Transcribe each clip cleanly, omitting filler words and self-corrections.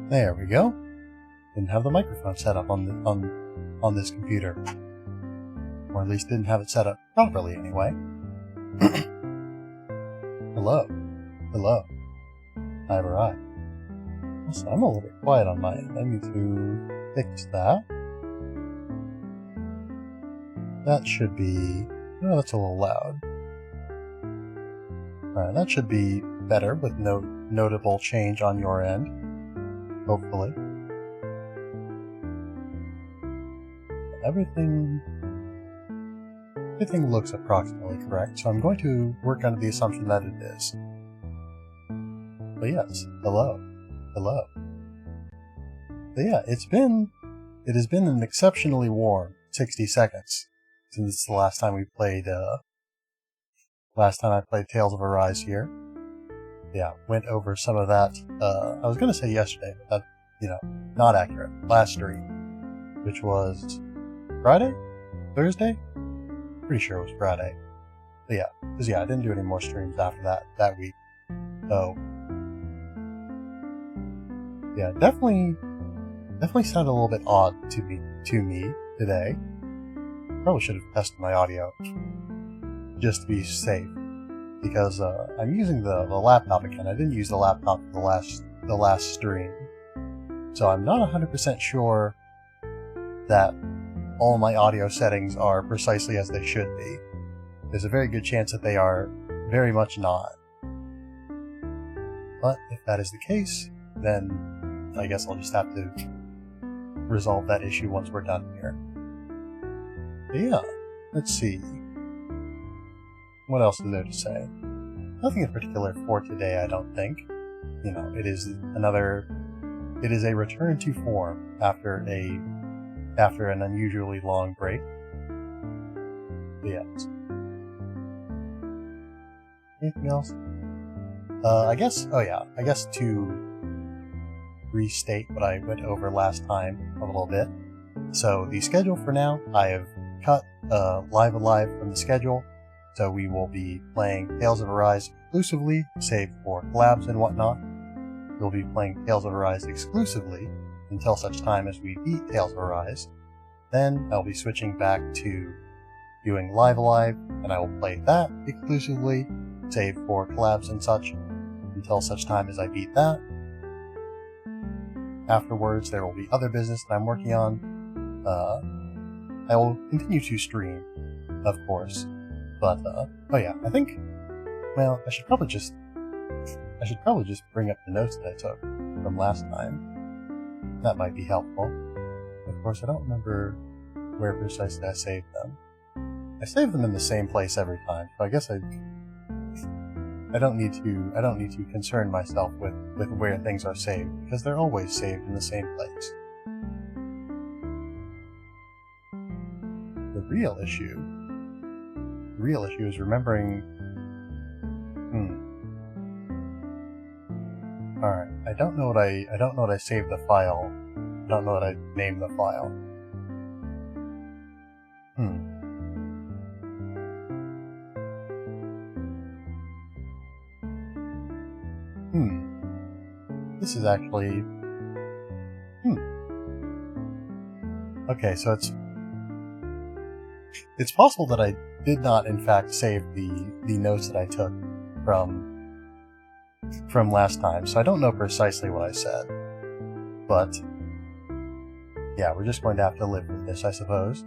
There we go. Didn't have the microphone set up on this computer. Or at least didn't have it set up properly anyway. Hello. Hello. I've arrived. Also, I'm a little bit quiet on my end. I need to fix that. That should be... Oh, that's a little loud. Alright, that should be better with no notable change on your end. Hopefully. Everything looks approximately correct, so I'm going to work under the assumption that it is. But yes, hello. Hello. But yeah, it has been an exceptionally warm 60 seconds since the last time we played, last time I played Tales of Arise here. Yeah, went over some of that, I was gonna say yesterday, but that, not accurate. Last stream, which was Friday? Thursday? Pretty sure it was Friday. But yeah, because I didn't do any more streams after that week. So, yeah, definitely sounded a little bit odd to me today. Probably should have tested my audio just to be safe, because I'm using the laptop again. I didn't use the laptop for the last stream, so I'm not 100% sure that all my audio settings are precisely as they should be. There's a very good chance that they are very much not. But if that is the case, then I guess I'll just have to resolve that issue once we're done here. But yeah, let's see. What else is there to say? Nothing in particular for today, I don't think. It is a return to form after an unusually long break. But yes. Anything else? I guess to restate what I went over last time a little bit. So the schedule for now, I have cut Live Alive from the schedule, so we will be playing Tales of Arise exclusively, save for collabs and whatnot. We'll be playing Tales of Arise exclusively until such time as we beat Tales of Arise. Then I'll be switching back to doing Live Alive, and I will play that exclusively, save for collabs and such, until such time as I beat that. Afterwards, there will be other business that I'm working on. I will continue to stream, of course, but, I think, well, I should probably just bring up the notes that I took from last time. That might be helpful. Of course, I don't remember where precisely I saved them. I save them in the same place every time, so I guess I don't need to concern myself with where things are saved, because they're always saved in the same place. The real issue is remembering. Alright, I don't know what I saved the file. I don't know what I named the file. This is actually... Okay, so it's possible that I did not, in fact, save the notes that I took from last time, so I don't know precisely what I said. But, yeah, we're just going to have to live with this, I suppose.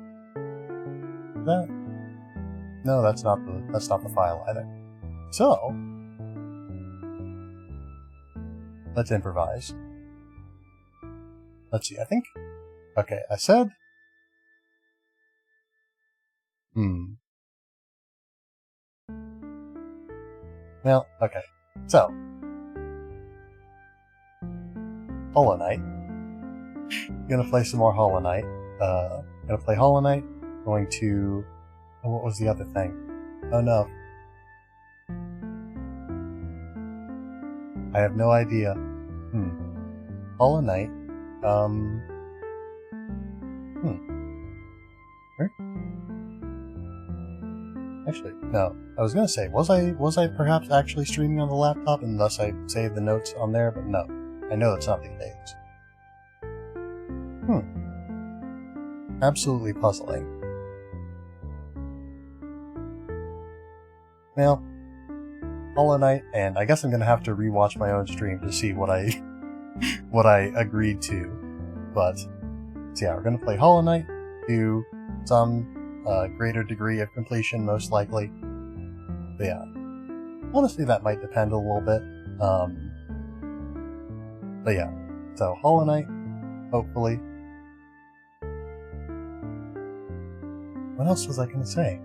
No, that's not the file either. So, let's improvise. Let's see, I think... Okay, I said... Well, okay. So... Hollow Knight. Gonna play some more Hollow Knight. Gonna play Hollow Knight. Going to... Oh, what was the other thing? Oh no. I have no idea. Hollow Knight. Actually, no. I was gonna say, was I perhaps actually streaming on the laptop and thus I saved the notes on there? But no. I know that's not the case. Absolutely puzzling. Well, Hollow Knight, and I guess I'm gonna have to rewatch my own stream to see what I what I agreed to. But so yeah, we're gonna play Hollow Knight to some greater degree of completion, most likely. But yeah, honestly, that might depend a little bit. But yeah, so Hollow Knight, hopefully. What else was I gonna say?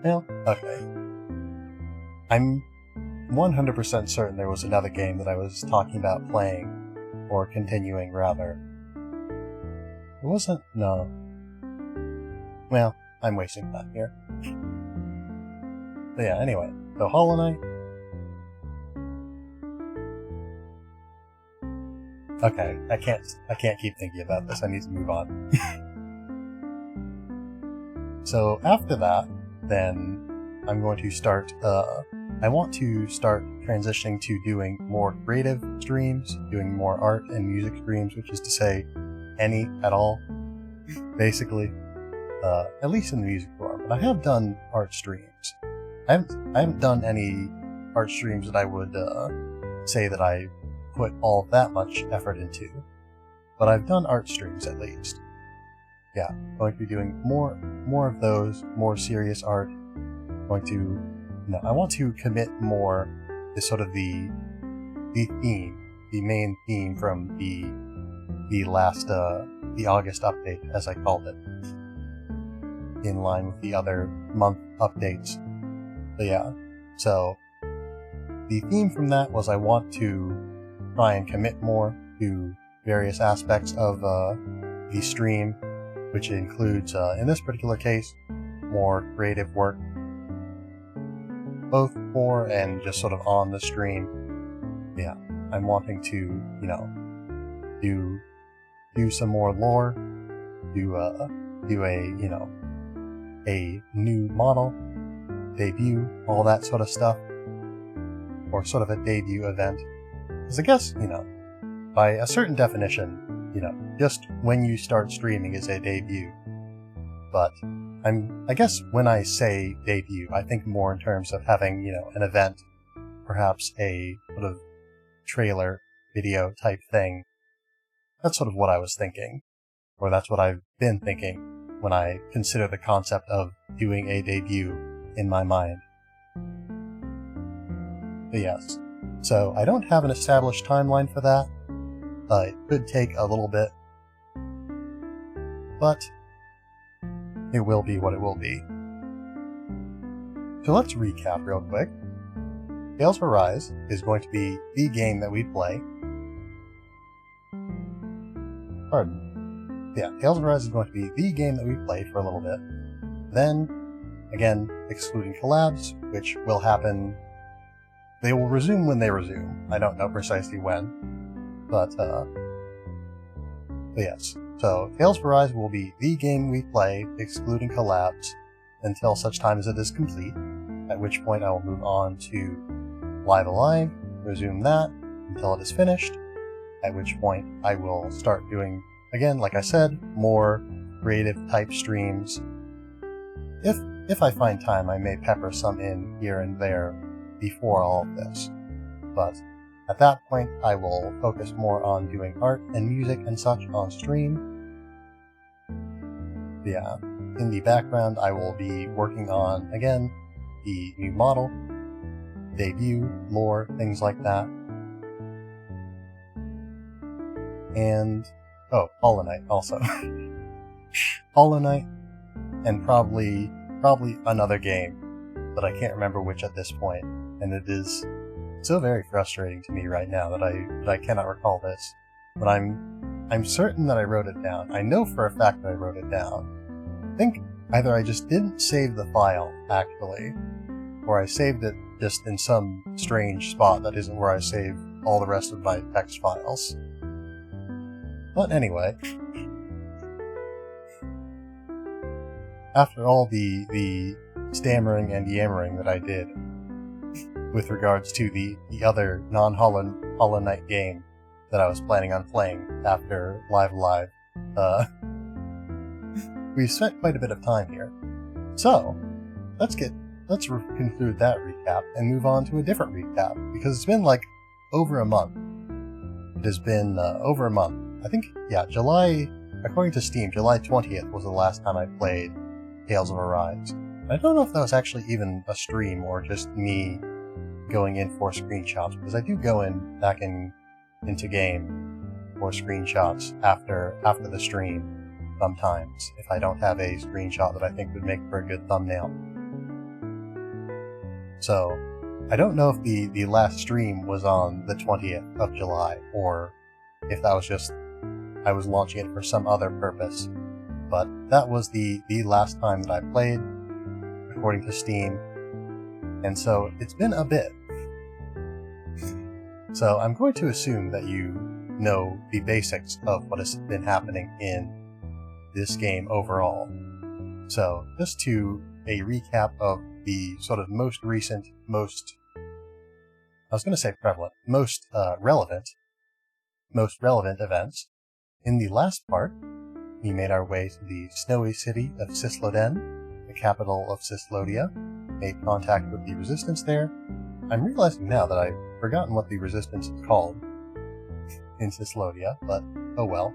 Well, okay. I'm 100% certain there was another game that I was talking about playing, or continuing, rather. It wasn't? No. Well, I'm wasting time here. But yeah, anyway. So, Hollow Knight. Okay, I can't keep thinking about this. I need to move on. So, after that, then I'm going to start, I want to start transitioning to doing more creative streams, doing more art and music streams, which is to say, any at all, basically, at least in the music form. But I have done art streams. I haven't done any art streams that I would say that I put all that much effort into, but I've done art streams at least. Yeah, going to be doing more of those, more serious art. Going to, I want to commit more to sort of the theme, the main theme from the last the August update, as I called it, in line with the other month updates. But yeah, so the theme from that was I want to try and commit more to various aspects of the stream, which includes, in this particular case, more creative work, both for and just sort of on the stream. Yeah, I'm wanting to, do some more lore, do a, a new model, debut, all that sort of stuff, or sort of a debut event. Because I guess, by a certain definition, just when you start streaming is a debut. But I guess when I say debut, I think more in terms of having, an event, perhaps a sort of trailer video type thing. That's sort of what I was thinking, or that's what I've been thinking when I consider the concept of doing a debut in my mind. But yes, so I don't have an established timeline for that. It could take a little bit, but it will be what it will be. So let's recap real quick. Tales of Arise is going to be the game that we play. Yeah, Tales of Arise is going to be the game that we play for a little bit. Then, again, excluding collabs, which will happen. They will resume when they resume. I don't know precisely when. But yes. So, Tales of Arise will be the game we play, excluding collabs, until such time as it is complete, at which point I will move on to Live Alive, resume that until it is finished, at which point I will start doing, again, like I said, more creative type streams. If I find time, I may pepper some in here and there before all of this. But at that point, I will focus more on doing art and music and such on stream. Yeah, in the background, I will be working on, again, the new model, debut, lore, things like that. And, Hollow Knight also. Hollow Knight, and probably another game, but I can't remember which at this point, and it is so very frustrating to me right now that I cannot recall this. But I'm certain that I wrote it down. I know for a fact that I wrote it down. I think either I just didn't save the file, actually, or I saved it just in some strange spot that isn't where I save all the rest of my text files. But anyway, after all the stammering and yammering that I did with regards to the other non-Hollow Knight game, that I was planning on playing after Live Live. We spent quite a bit of time here. So, let's conclude that recap and move on to a different recap, because it's been like over a month. It has been over a month. I think, yeah, according to Steam, July 20th was the last time I played Tales of Arise. I don't know if that was actually even a stream or just me going in for screenshots, because I do go back into game for screenshots after the stream sometimes, if I don't have a screenshot that I think would make for a good thumbnail. So, I don't know if the last stream was on the 20th of July, or if that was just I was launching it for some other purpose, but that was the last time that I played, according to Steam, and so it's been a bit. So I'm going to assume that you know the basics of what has been happening in this game overall. So, just to a recap of the sort of most recent, most relevant events. In the last part, we made our way to the snowy city of Cisloden, the capital of Cislodia, made contact with the resistance there. I'm realizing now that I've forgotten what the resistance is called in Cislodia, but oh well.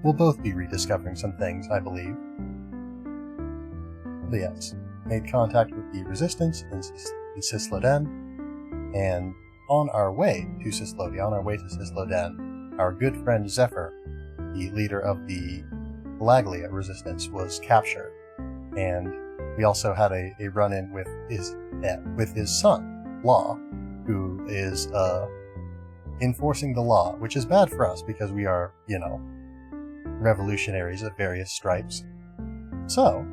We'll both be rediscovering some things, I believe. But yes, made contact with the resistance in Cisloden, and on our way to Cisloden, our good friend Zephyr, the leader of the Laglia resistance, was captured, and we also had a run-in with his son, Law, who is enforcing the law, which is bad for us because we are, revolutionaries of various stripes. So,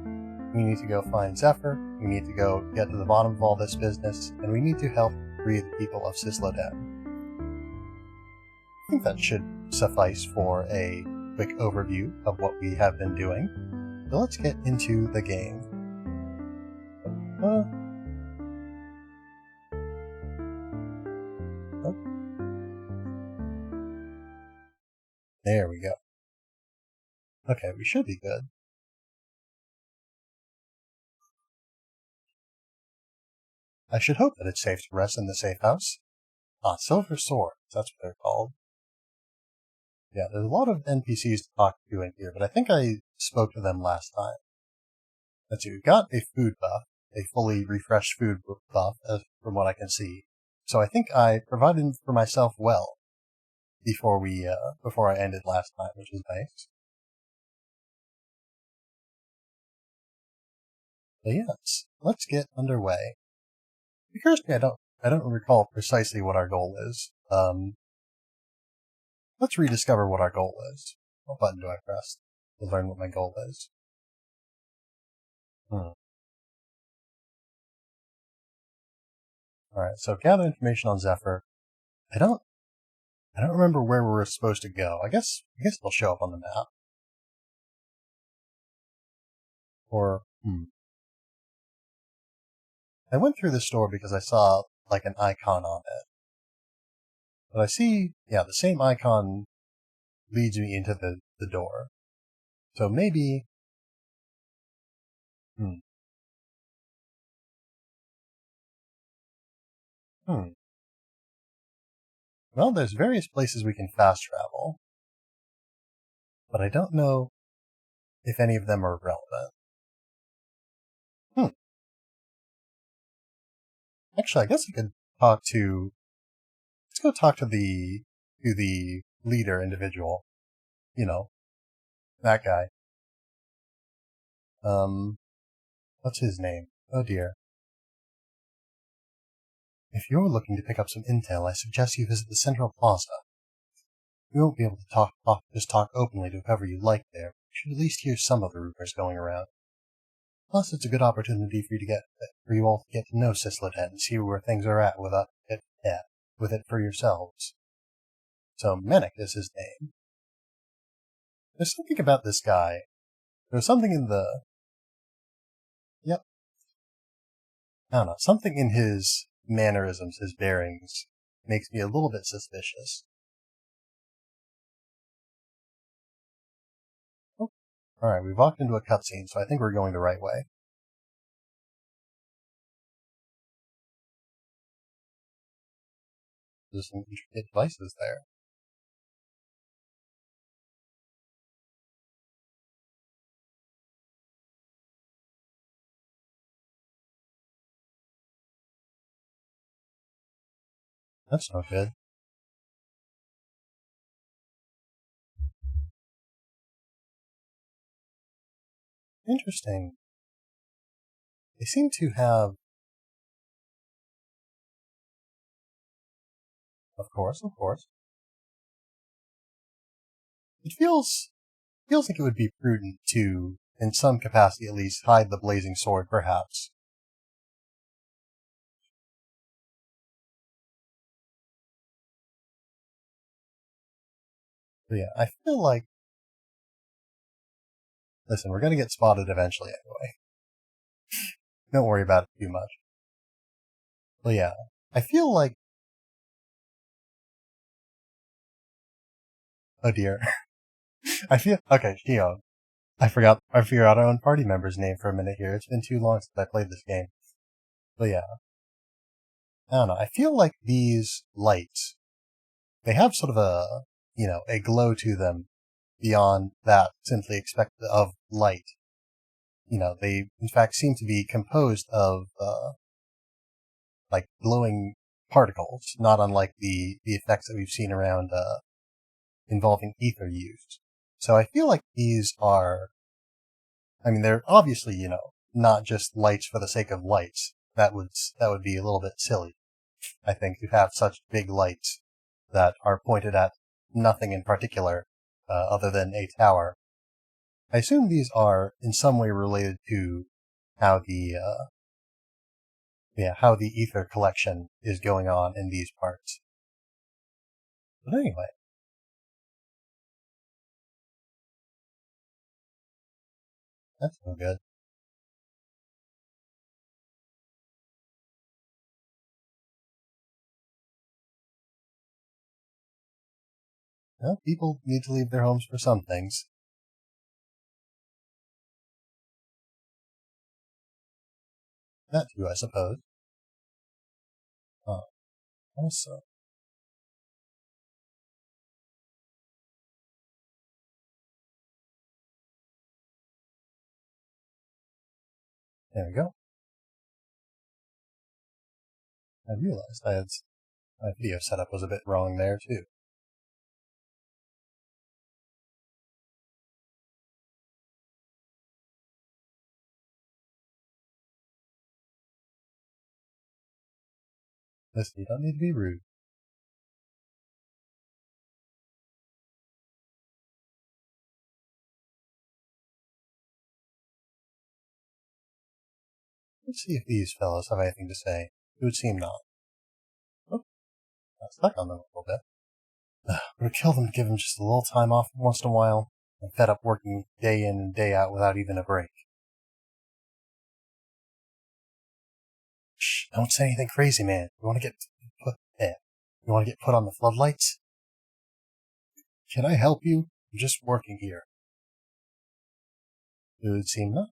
we need to go find Zephyr, we need to go get to the bottom of all this business, and we need to help free the people of Cisloden. I think that should suffice for a quick overview of what we have been doing. So let's get into the game. There we go. Okay, we should be good. I should hope that it's safe to rest in the safe house. Silver Swords, that's what they're called. Yeah, there's a lot of NPCs to talk to in here, but I think I spoke to them last time. Let's see, we got a food buff, a fully refreshed food buff, from what I can see. So I think I provided for myself well before I ended last time, which is nice. But yes, let's get underway. It occurs to me I don't recall precisely what our goal is. Let's rediscover what our goal is. What button do I press to learn what my goal is? Alright, so gather information on Zephyr. I don't remember where we were supposed to go. I guess it'll show up on the map. Or, I went through the store because I saw, like, an icon on it. But I see, yeah, the same icon leads me into the door. So maybe... Well, there's various places we can fast travel. But I don't know if any of them are relevant. Actually, I guess I could talk to... Let's go talk to the leader individual. That guy. What's his name? Oh dear. If you're looking to pick up some intel, I suggest you visit the Central Plaza. You won't be able to just talk openly to whoever you like there, but you should at least hear some of the rumors going around. Plus, it's a good opportunity for you all to get to know Cisloden and see where things are at with it for yourselves. So, Menik is his name. There's something about this guy. There's something in the... Yep. I don't know, something in his mannerisms, his bearings, makes me a little bit suspicious. Oh, alright, we've walked into a cutscene, so I think we're going the right way. There's some intricate devices there. That's not good. Interesting. They seem to have... Of course, of course. It feels like it would be prudent to, in some capacity at least, hide the blazing sword, perhaps. But yeah, I feel like... Listen, we're gonna get spotted eventually anyway. Don't worry about it too much. But yeah, I feel like... Oh dear. I feel... Okay, Shio. I forgot our own party member's name for a minute here. It's been too long since I played this game. But yeah, I don't know. I feel like these lights, they have sort of a glow to them beyond that simply expected of light. They in fact seem to be composed of, like glowing particles, not unlike the effects that we've seen around, involving ether used. So I feel like these are, I mean, they're obviously, not just lights for the sake of lights. That would be a little bit silly, I think, to have such big lights that are pointed at nothing in particular, other than a tower. I assume these are in some way related to how how the ether collection is going on in these parts. But anyway, that's no good. Well, people need to leave their homes for some things. That too, I suppose. Oh, also, there we go. I realized my video setup was a bit wrong there too. Listen, you don't need to be rude. Let's see if these fellows have anything to say. It would seem not. Oh, got stuck on them a little bit. Would kill them to give them just a little time off once in a while. I'm fed up working day in and day out without even a break. Shh, don't say anything crazy, man. You want to get put there. You want to get put on the floodlights? Can I help you? I'm just working here. It would seem not.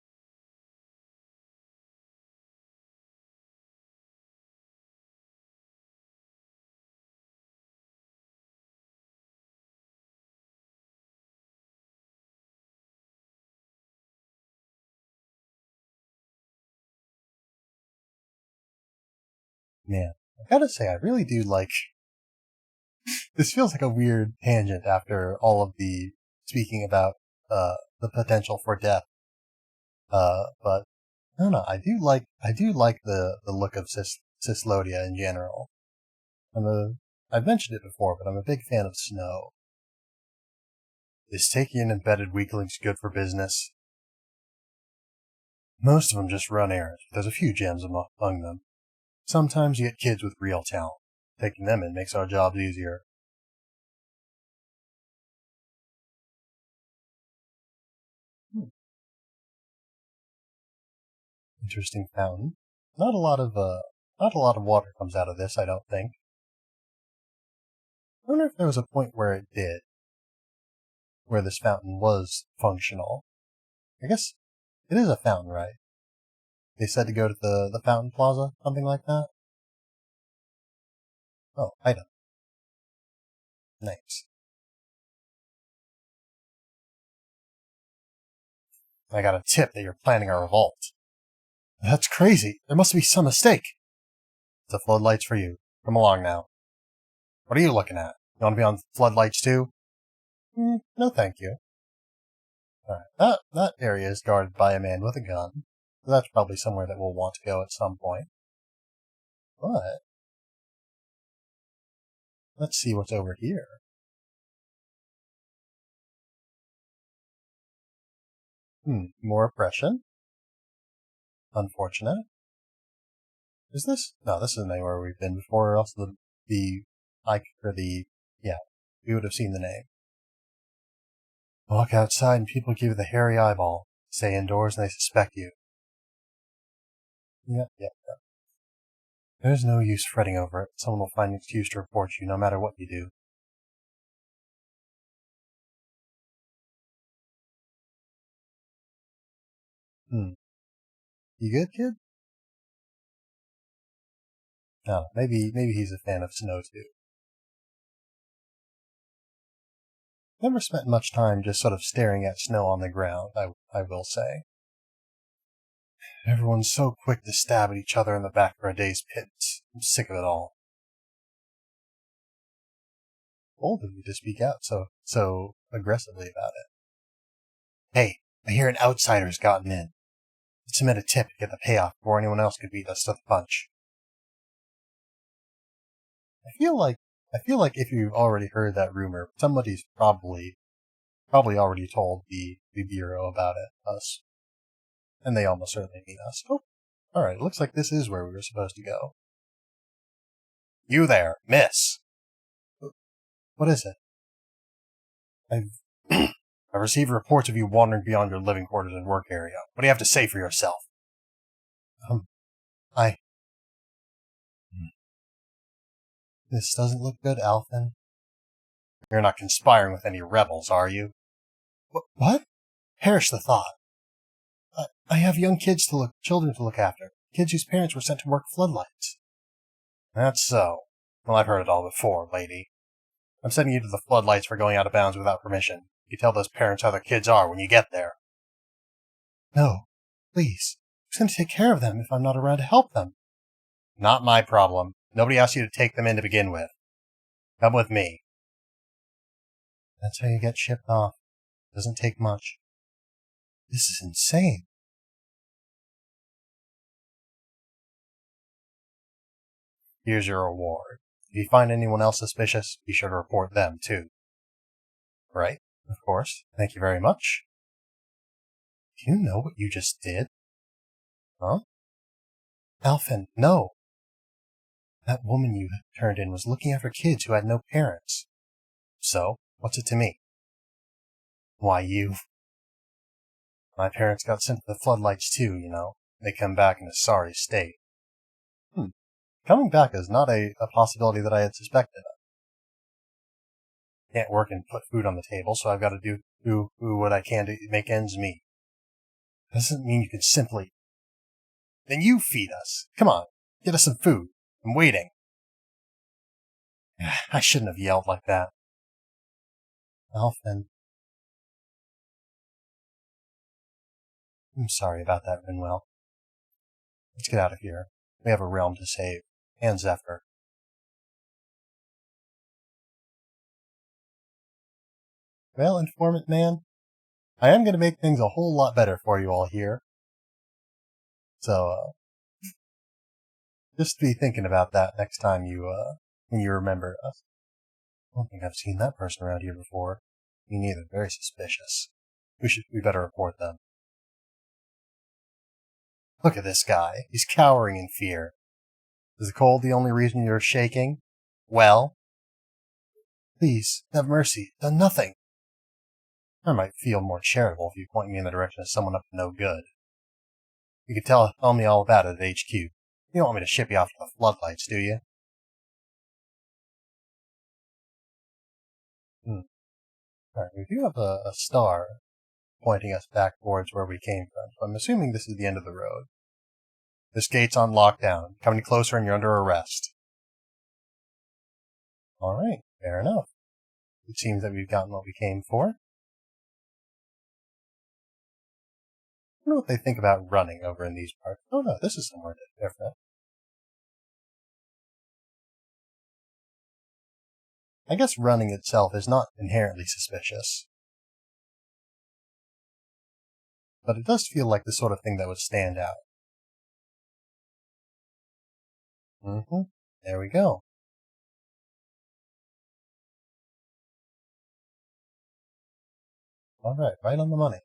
Man, I gotta say, I really do like... This feels like a weird tangent after all of the speaking about, the potential for death. But I don't know. I do like the look of Cislodia in general. I've mentioned it before, but I'm a big fan of snow. Is taking in embedded weaklings good for business? Most of them just run errands, but there's a few gems among them. Sometimes you get kids with real talent. Taking them in makes our jobs easier. Hmm. Interesting fountain. Not a lot of water comes out of this, I don't think. I wonder if there was a point where it did, where this fountain was functional. I guess it is a fountain, right? They said to go to the fountain plaza, something like that. Oh, item. Nice. I got a tip that you're planning a revolt. That's crazy. There must be some mistake. The floodlights for you. Come along now. What are you looking at? You want to be on floodlights too? No, thank you. Alright, that area is guarded by a man with a gun. So that's probably somewhere that we'll want to go at some point. But let's see what's over here. More oppression. Unfortunate. Is this? No, this isn't anywhere we've been before, or else we would have seen the name. Walk outside and people give you the hairy eyeball. Stay indoors and they suspect you. Yep. There's no use fretting over it. Someone will find an excuse to report you no matter what you do. You good, kid? No, maybe he's a fan of snow too. Never spent much time just sort of staring at snow on the ground, I will say. Everyone's so quick to stab at each other in the back for a day's pits. I'm sick of it all. Bold of you to speak out so aggressively about it. Hey, I hear an outsider's gotten in. Let's submit a tip to get the payoff before anyone else could beat us to the punch. I feel like if you've already heard that rumor, somebody's probably already told the Bureau about it, us. And they almost certainly mean us. Oh, alright, looks like this is where we were supposed to go. You there, miss! What is it? I've received reports of you wandering beyond your living quarters and work area. What do you have to say for yourself? This doesn't look good, Alphen. You're not conspiring with any rebels, are you? What? Perish the thought. I have young children to look after. Kids whose parents were sent to work floodlights. That's so. Well, I've heard it all before, lady. I'm sending you to the floodlights for going out of bounds without permission. You tell those parents how their kids are when you get there. No, please. Who's going to take care of them if I'm not around to help them? Not my problem. Nobody asked you to take them in to begin with. Come with me. That's how you get shipped off. Doesn't take much. This is insane. Here's your reward. If you find anyone else suspicious, be sure to report them, too. Right, of course. Thank you very much. Do you know what you just did? Huh? Alphen, no. That woman you turned in was looking after kids who had no parents. So, what's it to me? Why, my parents got sent to the floodlights too, you know. They come back in a sorry state. Coming back is not a possibility that I had suspected of. Can't work and put food on the table, so I've got to do what I can to make ends meet. Doesn't mean you can simply... Then you feed us. Come on, get us some food. I'm waiting. I shouldn't have yelled like that. Alphen. I'm sorry about that, Rinwell. Let's get out of here. We have a realm to save. And Zephyr. Well, informant man, I am going to make things a whole lot better for you all here. So, just be thinking about that next time when you remember us. I don't think I've seen that person around here before. Me neither. Very suspicious. We better report them. Look at this guy. He's cowering in fear. Is the cold the only reason you're shaking? Well? Please, have mercy. Done nothing. I might feel more charitable if you point me in the direction of someone up to no good. You can tell me all about it at HQ. You don't want me to ship you off to the floodlights, do you? Alright, we do have a star pointing us back towards where we came from, so I'm assuming this is the end of the road. This gate's on lockdown. Coming closer and you're under arrest. Alright, fair enough. It seems that we've gotten what we came for. I wonder what they think about running over in these parts. Oh no, this is somewhere different. I guess running itself is not inherently suspicious. But it does feel like the sort of thing that would stand out. There we go. Alright, right on the money.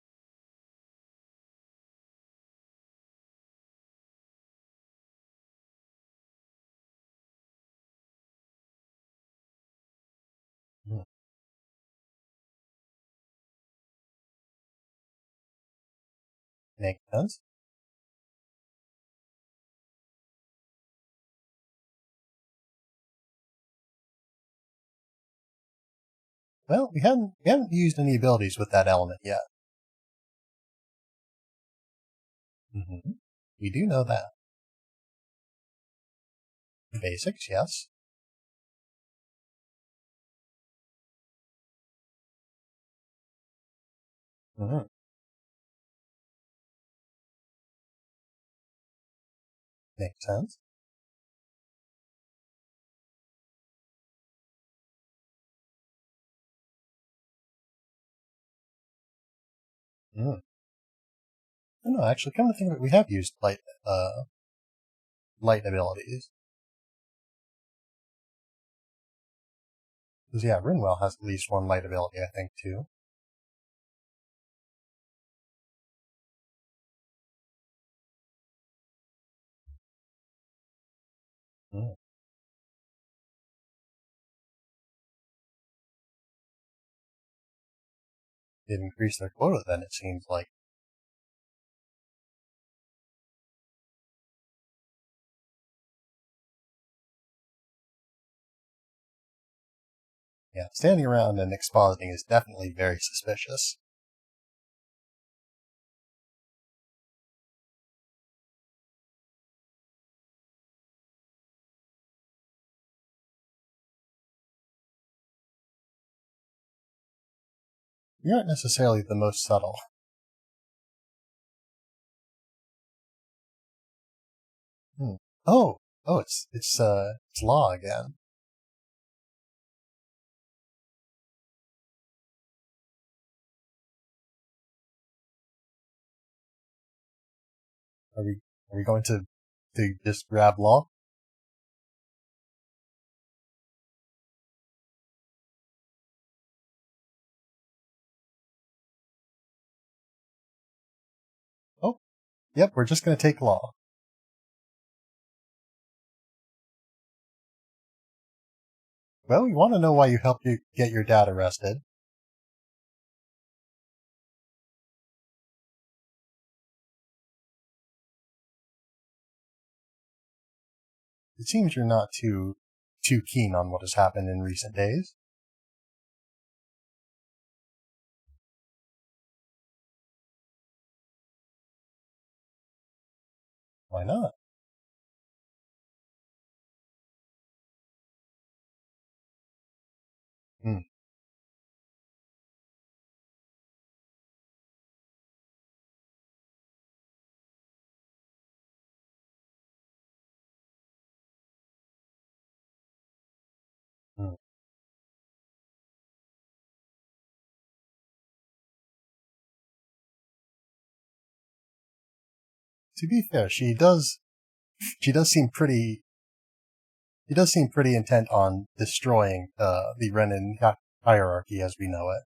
Hmm. Makes sense. Well, we haven't used any abilities with that element yet. We do know that. Basics, yes. Mm-hmm. Makes sense. Mm. No, actually, come to think of it, we have used light abilities. Because yeah, Rinwell has at least one light ability, I think, too. Mm. They've increased their quota then, it seems like. Yeah, standing around and expositing is definitely very suspicious. You aren't necessarily the most subtle. Hmm. Oh, it's Law again. Are we are we going to just grab Law? Oh, yep, we're just going to take Law. Well, we want to know why you helped you get your dad arrested. It seems you're not too keen on what has happened in recent days. Why not? Hmm. Hmm. To be fair, she does seem pretty she does seem pretty intent on destroying the Renan hierarchy as we know it.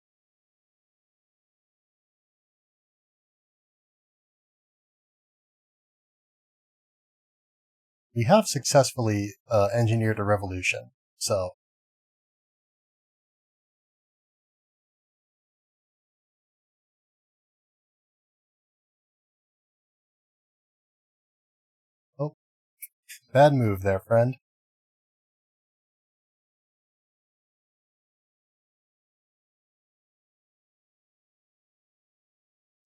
We have successfully engineered a revolution, so oh, bad move there, friend.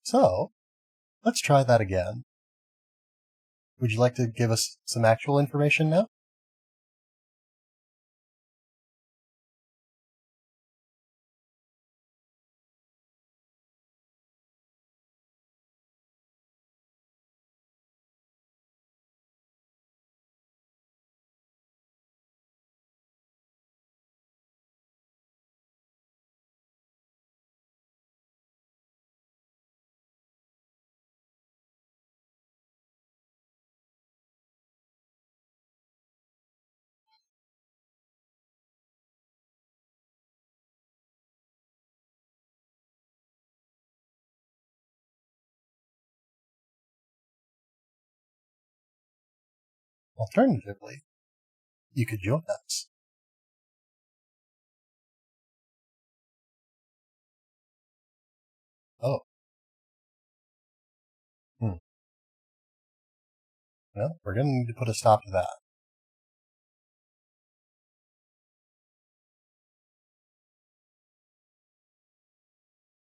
So, let's try that again. Would you like to give us some actual information now? Alternatively, you could join us. Oh, hmm. Well, we're going to need to put a stop to that.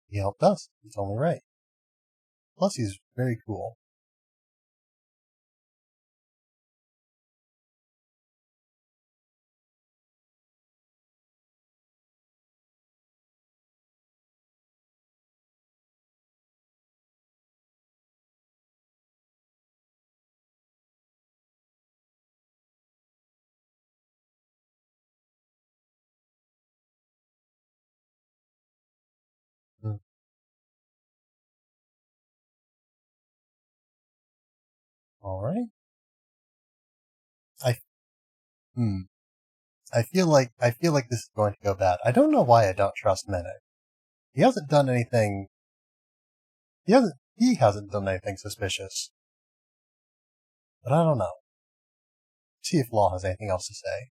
He helped us. He's only right. Plus, he's very cool. Hmm. All right. I hmm. I feel like this is going to go bad. I don't know why I don't trust Minnick. He hasn't done anything. He hasn't done anything suspicious. But I don't know. See if Law has anything else to say.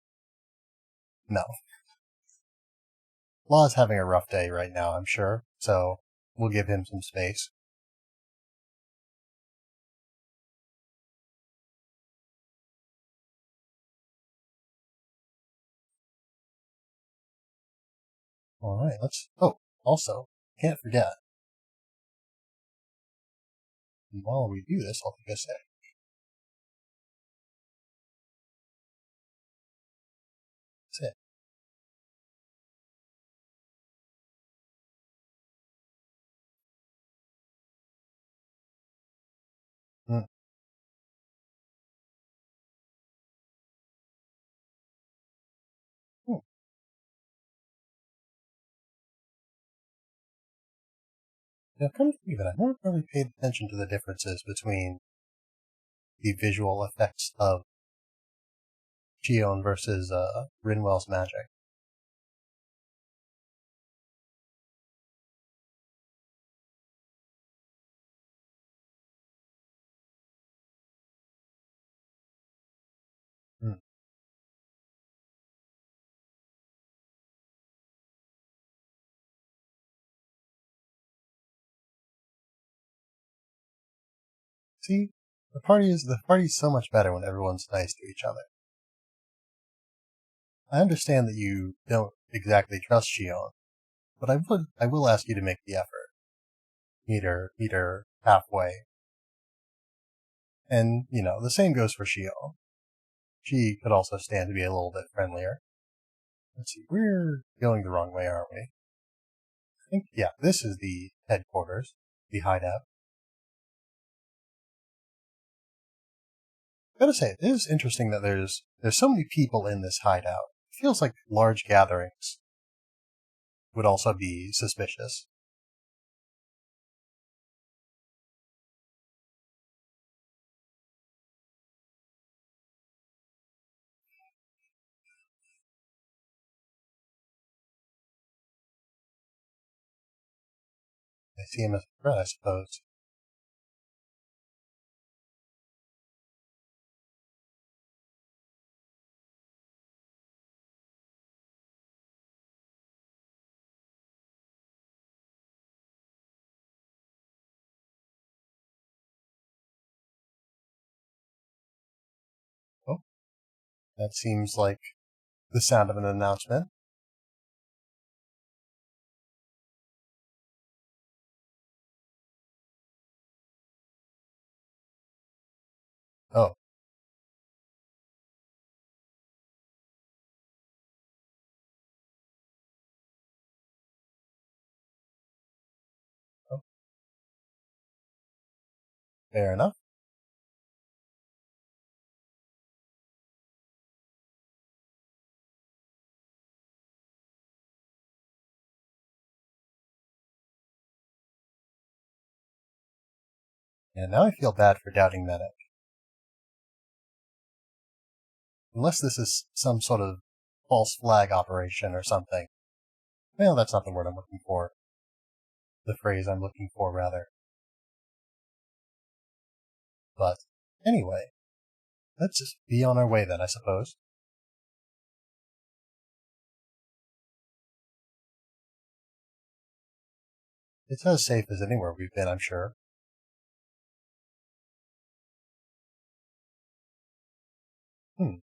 No. Law is having a rough day right now, I'm sure. So we'll give him some space. All right. Let's. Oh, also, can't forget. While we do this, I'll take a sec. That's it. Hmm. Hmm. Now, come to think of it, I've never really paid attention to the differences between the visual effects of Gion versus Rinwell's magic. Hmm. See, the party's so much better when everyone's nice to each other. I understand that you don't exactly trust Gion, but I will ask you to make the effort. Meet her halfway. And, the same goes for Gion. She could also stand to be a little bit friendlier. Let's see, we're going the wrong way, aren't we? I think, yeah, this is the headquarters, the hideout. Gotta say, it is interesting that there's so many people in this hideout. It feels like large gatherings would also be suspicious. They see him as a threat, I suppose. Oh, that seems like the sound of an announcement. Fair enough. And now I feel bad for doubting Medic. Unless this is some sort of false flag operation or something. Well, that's not the word I'm looking for. The phrase I'm looking for, rather. But, anyway, let's just be on our way then, I suppose. It's as safe as anywhere we've been, I'm sure. Hmm.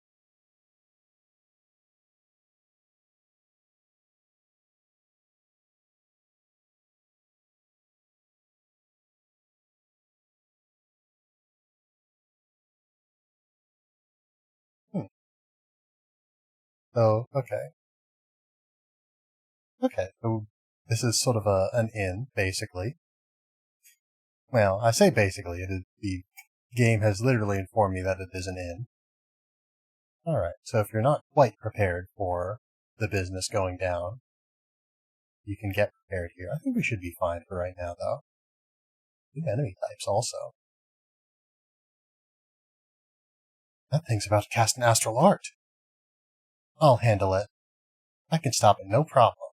Hmm. So, okay. Okay, so this is sort of an inn, basically. Well, I say basically, the game has literally informed me that it is an inn. Alright, so if you're not quite prepared for the business going down, you can get prepared here. I think we should be fine for right now, though. New enemy types also. That thing's about to cast an astral art. I'll handle it. I can stop it, no problem.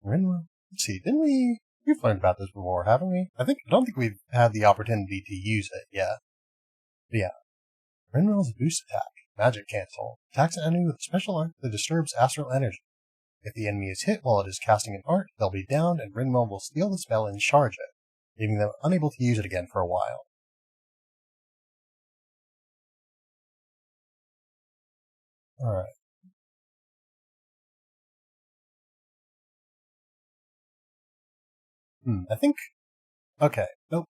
Rinwell? Let's see, didn't we... We've learned about this before, haven't we? I don't think we've had the opportunity to use it yet. But yeah. Rinwell's boost attack. Magic cancel. Attacks an enemy with a special art that disturbs astral energy. If the enemy is hit while it is casting an art, they'll be downed and Rinwell will steal the spell and charge it, leaving them unable to use it again for a while. Alright. I think... Okay, nope.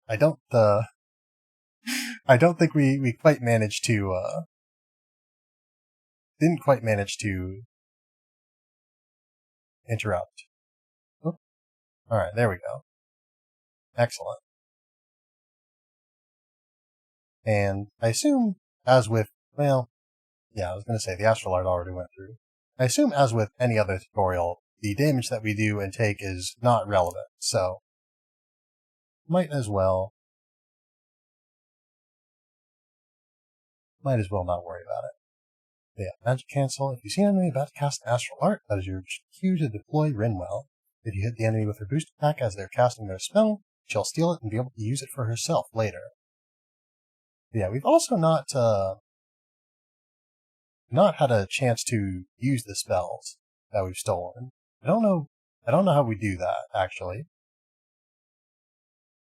I don't, I don't think we quite managed to, didn't quite manage to interrupt. Oh, alright, there we go. Excellent. And I assume, as with, well, yeah, I was going to say the astral art already went through. I assume, as with any other tutorial, the damage that we do and take is not relevant, so might as well not worry about it. But yeah, magic cancel. If you see an enemy about to cast an astral art, that is your cue to deploy Rinwell. If you hit the enemy with her boost attack as they're casting their spell, she'll steal it and be able to use it for herself later. But yeah, we've also not had a chance to use the spells that we've stolen. I don't know how we do that, actually.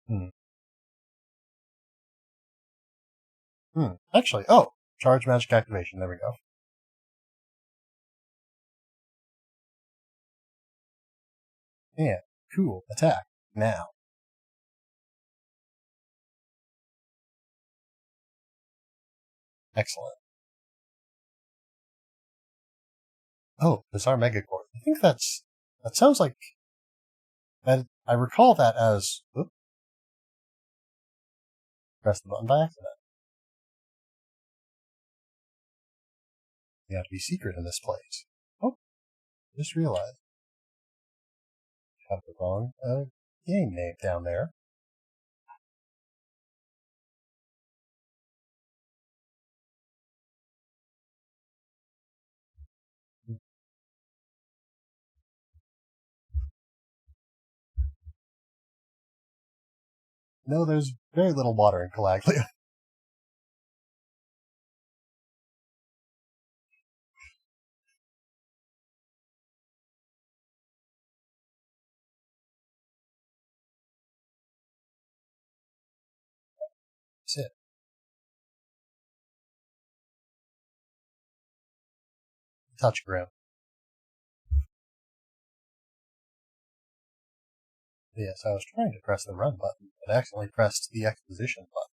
Hmm. Actually, oh! Charge magic activation, there we go. Yeah, cool. Attack. Now. Excellent. Oh, Bizarre Megacore. I think that sounds like, that. I recall that as, oops, press the button by accident. You have to be secret in this place. Oh, just realized. I have the wrong game name down there. No, there's very little water in Calaglia. That's it. Touch grim. Yes, I was trying to press the run button, but accidentally pressed the exposition button.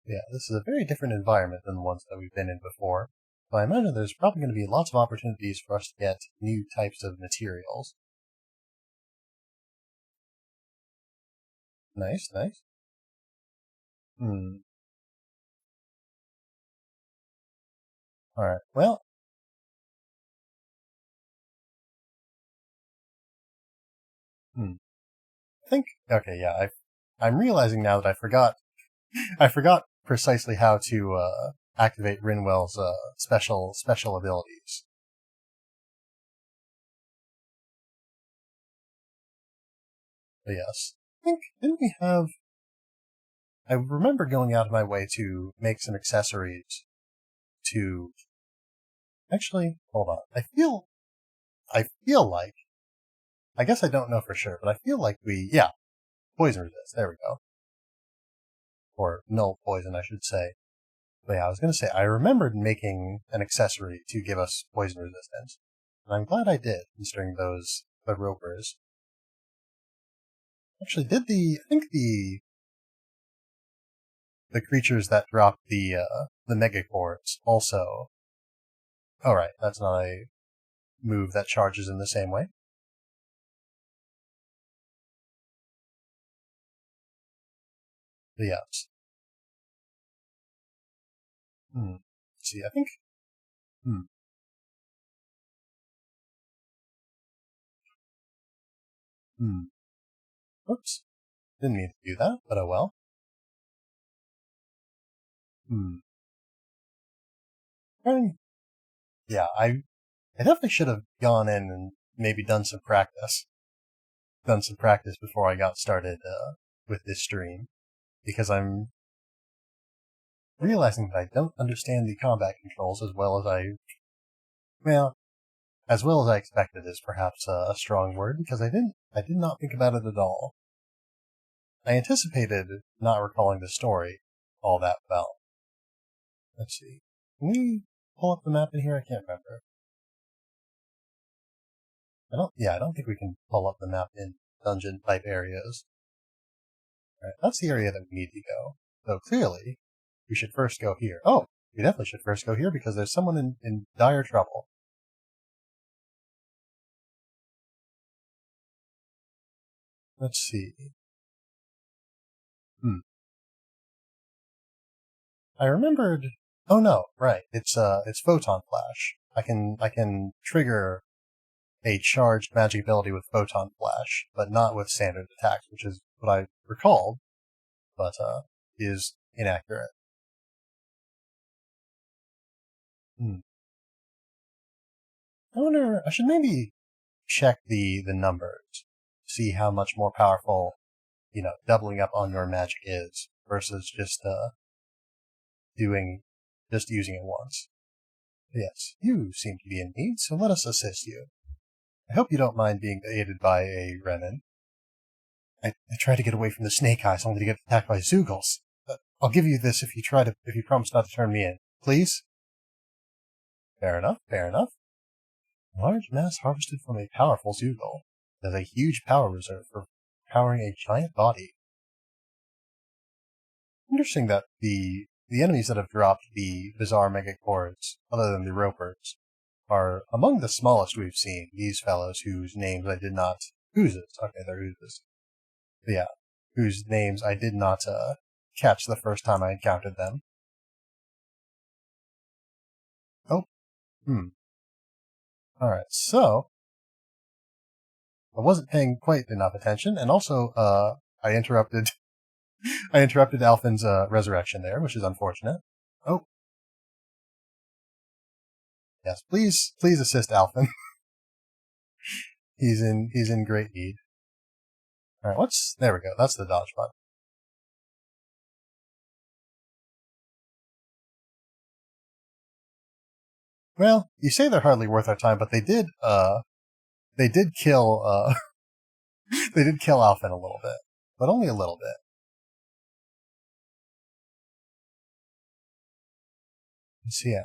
Yeah, this is a very different environment than the ones that we've been in before. So I imagine there's probably going to be lots of opportunities for us to get new types of materials. Nice, nice. Hmm. Alright, well, hmm. I think, okay, yeah, I'm realizing now that I forgot precisely how to, activate Rinwell's, special abilities. But yes. I think, didn't we have, I remember going out of my way to make some accessories to, actually, hold on. I feel like, I guess I don't know for sure, but I feel like yeah, poison resist, there we go. Or null poison, I should say. But yeah, I was going to say, I remembered making an accessory to give us poison resistance. And I'm glad I did, considering the ropers. Actually, I think the creatures that dropped the megacores also. Alright, that's not a move that charges in the same way. But yes. Let's see, I think, hmm, hmm. Oops. Didn't mean to do that, but oh well. Hmm. Yeah, I definitely should have gone in and maybe done some practice before I got started with this stream, because I'm realizing that I don't understand the combat controls as well as well, as well as I expected is perhaps a strong word, because I did not think about it at all. I anticipated not recalling the story all that well. Let's see. Can we pull up the map in here? I can't remember. I don't think we can pull up the map in dungeon type areas. Alright, that's the area that we need to go. So clearly, we should first go here. Oh, we definitely should first go here because there's someone in dire trouble. Let's see. Hmm. I remembered. Oh no, right. It's photon flash. I can trigger a charged magic ability with photon flash, but not with standard attacks, which is what I recalled, but is inaccurate. Hmm. I wonder. I should maybe check the numbers, see how much more powerful, doubling up on your magic is versus doing just using it once. Yes, you seem to be in need, so let us assist you. I hope you don't mind being aided by a Renan. I tried to get away from the snake eyes only to get attacked by Zoogles. I'll give you this if you promise not to turn me in. Please? Fair enough, fair enough. A large mass harvested from a powerful Zoogle has a huge power reserve for powering a giant body. Interesting that the enemies that have dropped the bizarre megacores, other than the ropers, are among the smallest we've seen. These fellows whose names I did not oozes. Okay, they're oozes. But yeah, whose names I did not catch the first time I encountered them. Oh, hmm. Alright, so I wasn't paying quite enough attention, and also I interrupted I interrupted Alphin's resurrection there, which is unfortunate. Oh, yes, please assist Alphin. He's in great need. Alright, there we go, that's the dodge button. Well, you say they're hardly worth our time, but they did kill they did kill Alphin a little bit. But only a little bit. So yeah.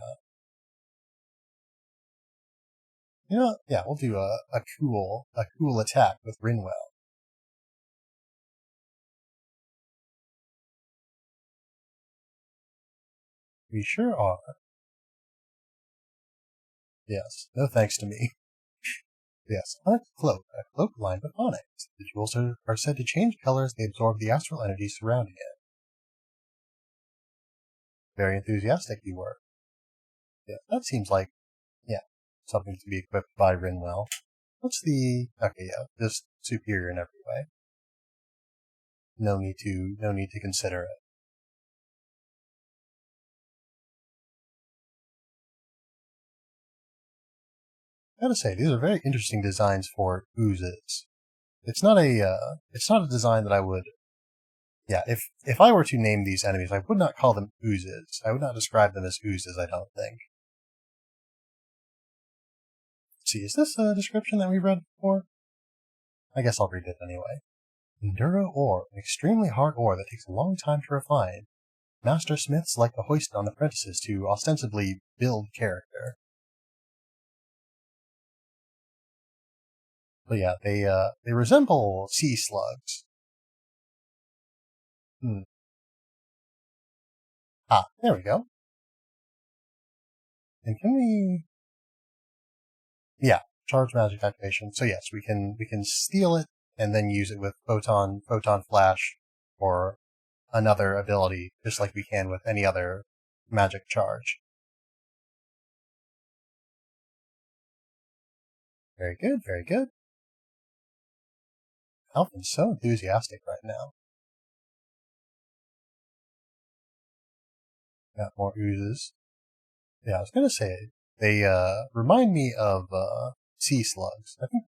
Yeah, we'll do a cool attack with Rinwell. We sure are. Yes, no thanks to me. Yes, onyx cloak, a cloak lined with onyx. The jewels are said to change color as they absorb the astral energy surrounding it. Very enthusiastic you were. Yeah, that seems like, yeah, something to be equipped by Rinwell. What's the... Okay, yeah, just superior in every way. No need to consider it. I gotta say, these are very interesting designs for oozes. It's not a design that I would... Yeah, if I were to name these enemies, I would not call them oozes. I would not describe them as oozes, I don't think. Let's see, is this a description that we read before? I guess I'll read it anyway. Enduro ore, an extremely hard ore that takes a long time to refine. Master smiths like to hoist it on apprentices to ostensibly build character. But yeah, they resemble sea slugs. Ah, there we go. And can we... Yeah, charge magic activation. So yes, we can steal it and then use it with photon flash or another ability, just like we can with any other magic charge. Very good, very good. Alvin's so enthusiastic right now. Got more oozes. Yeah, I was gonna say, they remind me of sea slugs. I think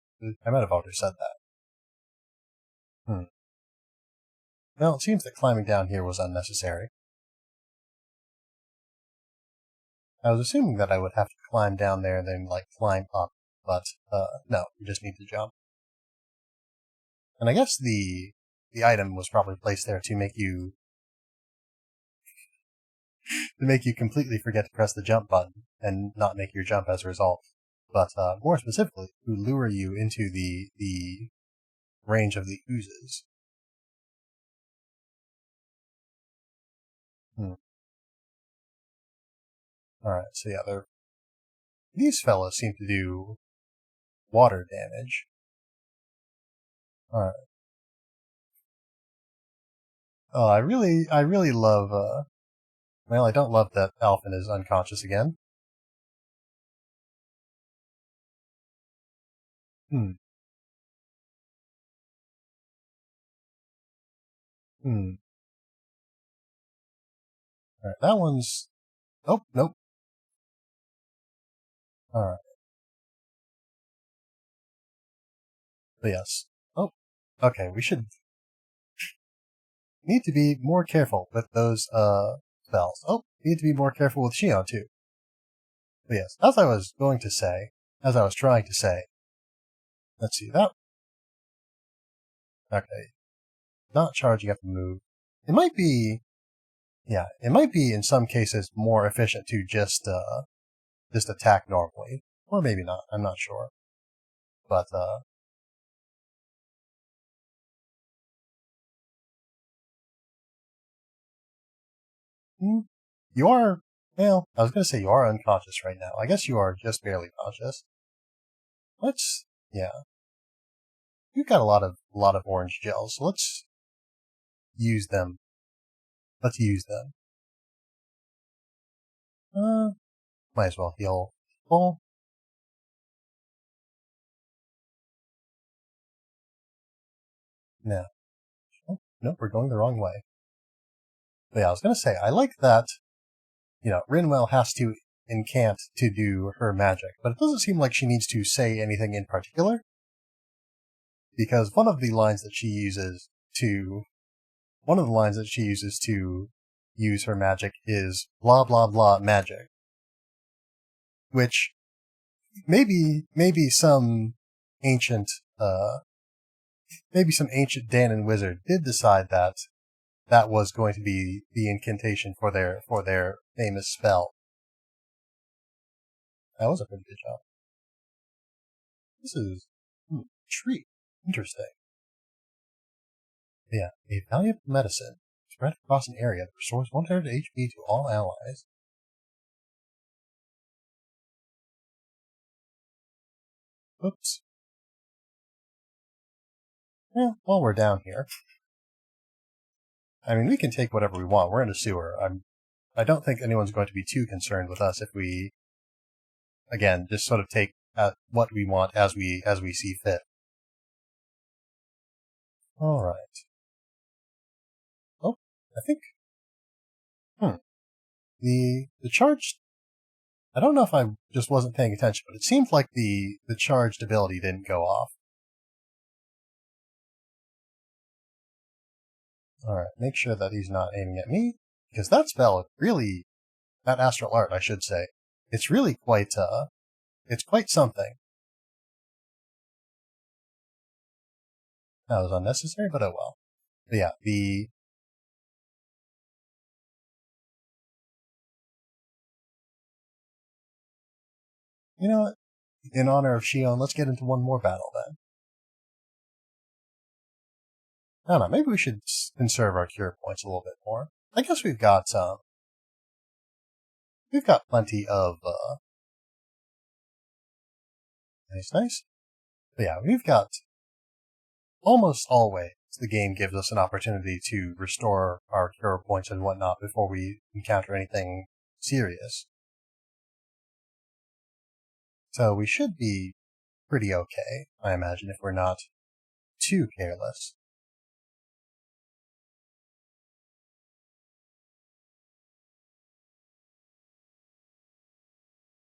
I might have already said that. Well, it seems that climbing down here was unnecessary. I was assuming that I would have to climb down there and then, like, climb up, but, no, you just need to jump. And I guess the item was probably placed there to make you completely forget to press the jump button and not make your jump as a result. But, more specifically, to lure you into the range of the oozes. Alright, so yeah, these fellows seem to do water damage. Alright. Oh, I really love, well, I don't love that Alphen is unconscious again. Hmm. Alright, that one's... Oh, nope. Alright. But yes. Oh, okay, we should need to be more careful with those, spells. Oh, need to be more careful with Shion, too. But yes, as I was trying to say, let's see, that... Okay. Not charging up the move. It might be... Yeah, it might be in some cases more efficient to just attack normally. Or maybe not, I'm not sure. But, you are... Well, I was gonna say you are unconscious right now. I guess you are just barely conscious. Let's... Yeah. You've got a lot of orange gels, so let's use them. Let's use them. Might as well heal full. No. Oh, nope, we're going the wrong way. But yeah, I was gonna say, I like that, Rinwell has to incant to do her magic, but it doesn't seem like she needs to say anything in particular. Because one of the lines that she uses to use her magic is blah blah blah magic. Which maybe some ancient Danon wizard did decide that was going to be the incantation for their famous spell. That was a pretty good job. This is treat. Interesting. Yeah, a valuable medicine spread across an area that restores 100 HP to all allies. Oops. Yeah, while we're down here, I mean, we can take whatever we want. We're in a sewer. I don't think anyone's going to be too concerned with us if we, again, just sort of take what we want as we see fit. All right. Oh, I think. The charge. I don't know if I just wasn't paying attention, but it seemed like the charged ability didn't go off. All right, make sure that he's not aiming at me, because that spell really, that astral art, I should say, it's really quite it's quite something. That was unnecessary, but oh well. But yeah, you know what? In honor of Shion, let's get into one more battle then. I don't know, maybe we should conserve our cure points a little bit more. I guess we've got plenty of nice. But yeah, we've got almost always the game gives us an opportunity to restore our cure points and whatnot before we encounter anything serious. So we should be pretty okay, I imagine, if we're not too careless.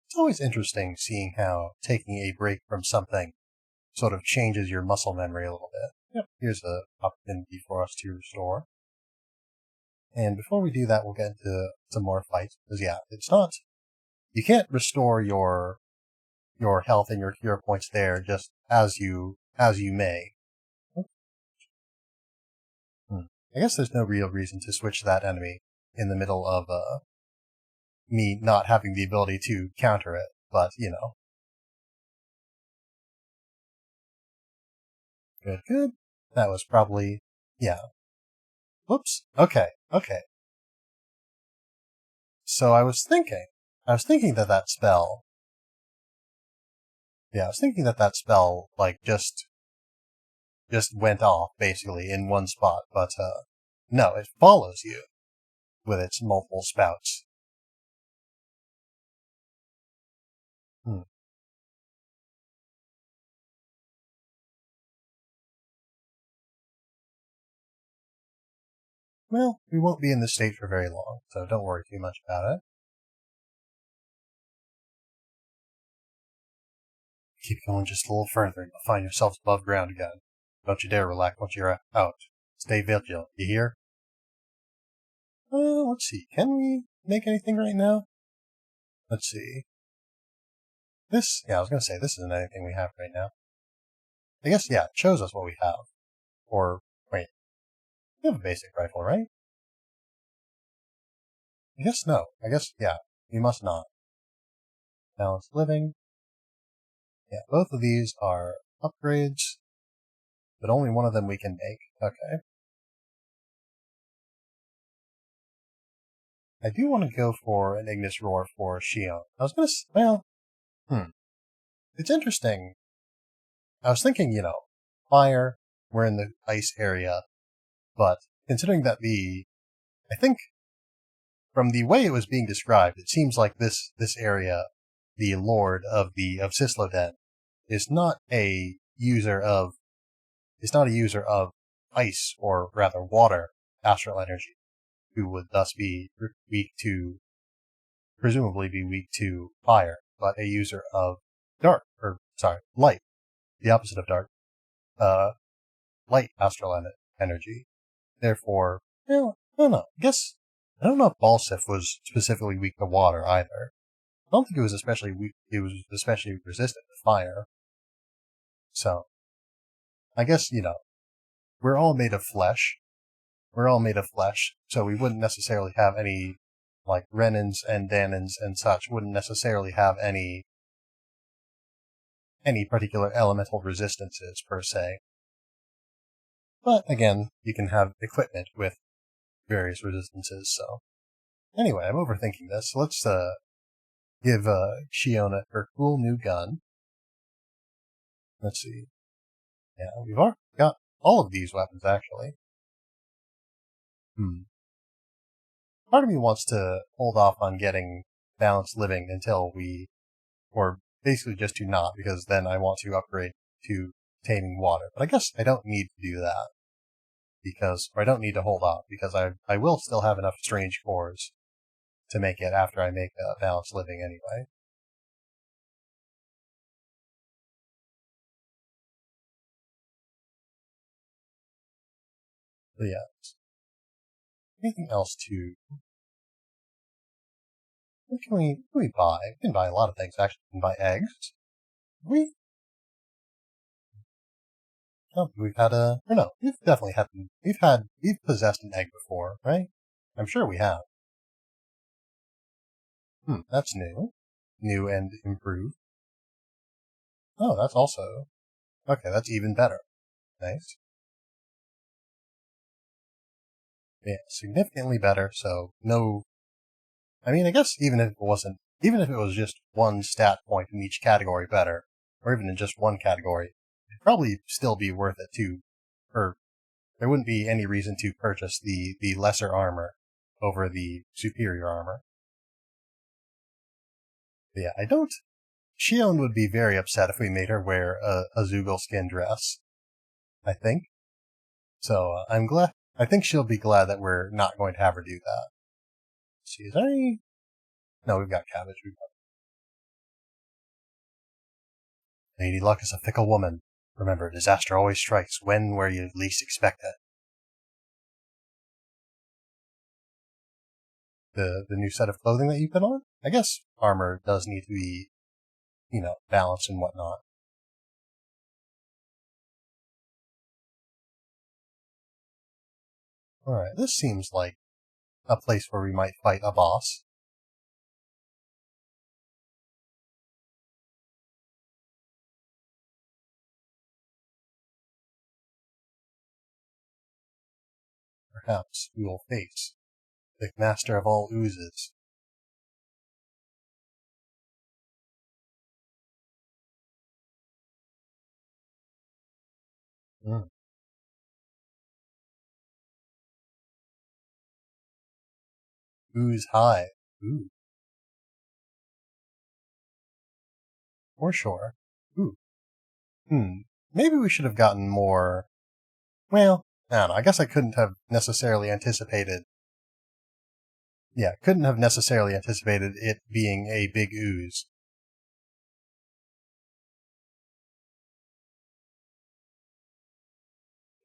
It's always interesting seeing how taking a break from something sort of changes your muscle memory a little bit. Yep, here's an opportunity for us to restore. And before we do that, we'll get into some more fights. Because yeah, it's not, you can't restore your health and your cure points there just as you may. I guess there's no real reason to switch that enemy in the middle of me not having the ability to counter it, but you know. Good. That was probably, yeah. Whoops. Okay. So I was thinking that spell, yeah, I was thinking that spell, like, just went off, basically, in one spot, but, no, it follows you with its multiple spouts. Well, we won't be in this state for very long, so don't worry too much about it. Keep going just a little further and you'll find yourselves above ground again. Don't you dare relax once you're out. Stay vigilant, you hear? Let's see. Can we make anything right now? Let's see. I was gonna say, this isn't anything we have right now. I guess, yeah, it shows us what we have. Or, wait. We have a basic rifle, right? I guess no. I guess, yeah, we must not. Balanced living. Yeah, both of these are upgrades, but only one of them we can make. Okay. I do want to go for an Ignis Roar for Shion. I was gonna, it's interesting. I was thinking, fire, we're in the ice area, but considering that I think from the way it was being described, it seems like this area, the Lord of Sisloden, is not a user of ice, or rather water astral energy, who would thus be presumably be weak to fire, but a user of light, the opposite of dark, light astral energy. Therefore, I don't know. I don't know if Balsif was specifically weak to water either. I don't think it was especially weak. It was especially resistant to fire. So, I guess, we're all made of flesh. So we wouldn't necessarily have any, like, Renins and Danins and such, wouldn't necessarily have any particular elemental resistances, per se. But, again, you can have equipment with various resistances, so. Anyway, I'm overthinking this. Let's, give, Shiona her cool new gun. Let's see. Yeah, we've already got all of these weapons, actually. Part of me wants to hold off on getting balanced living until or basically just to not, because then I want to upgrade to taming water. But I guess I don't need to do that, or I don't need to hold off, because I will still have enough strange cores to make it after I make balanced living anyway. But yeah, anything else to... What can we buy? We can buy a lot of things, actually. We can buy eggs. We... Oh, we've had a... Or no, we've definitely had... We've possessed an egg before, right? I'm sure we have. That's new. New and improved. Oh, that's also... Okay, that's even better. Nice. Yeah, significantly better, so no... I mean, I guess even if it was just one stat point in each category better, or even in just one category, it'd probably still be worth it or there wouldn't be any reason to purchase the lesser armor over the superior armor. But yeah, I don't... Shion would be very upset if we made her wear a Zoogle skin dress, I think. So I'm glad. I think she'll be glad that we're not going to have her do that. Let's see, is there any... No, we've got cabbage. Lady Luck is a fickle woman. Remember, disaster always strikes where you least expect it. The new set of clothing that you put on? I guess armor does need to be, balanced and whatnot. Alright, this seems like a place where we might fight a boss. Perhaps we will face the master of all oozes. Ooze high. Ooh. For sure. Ooh. Maybe we should have gotten more... Well, I don't know. I guess I couldn't have necessarily anticipated... Yeah, couldn't have necessarily anticipated it being a big ooze.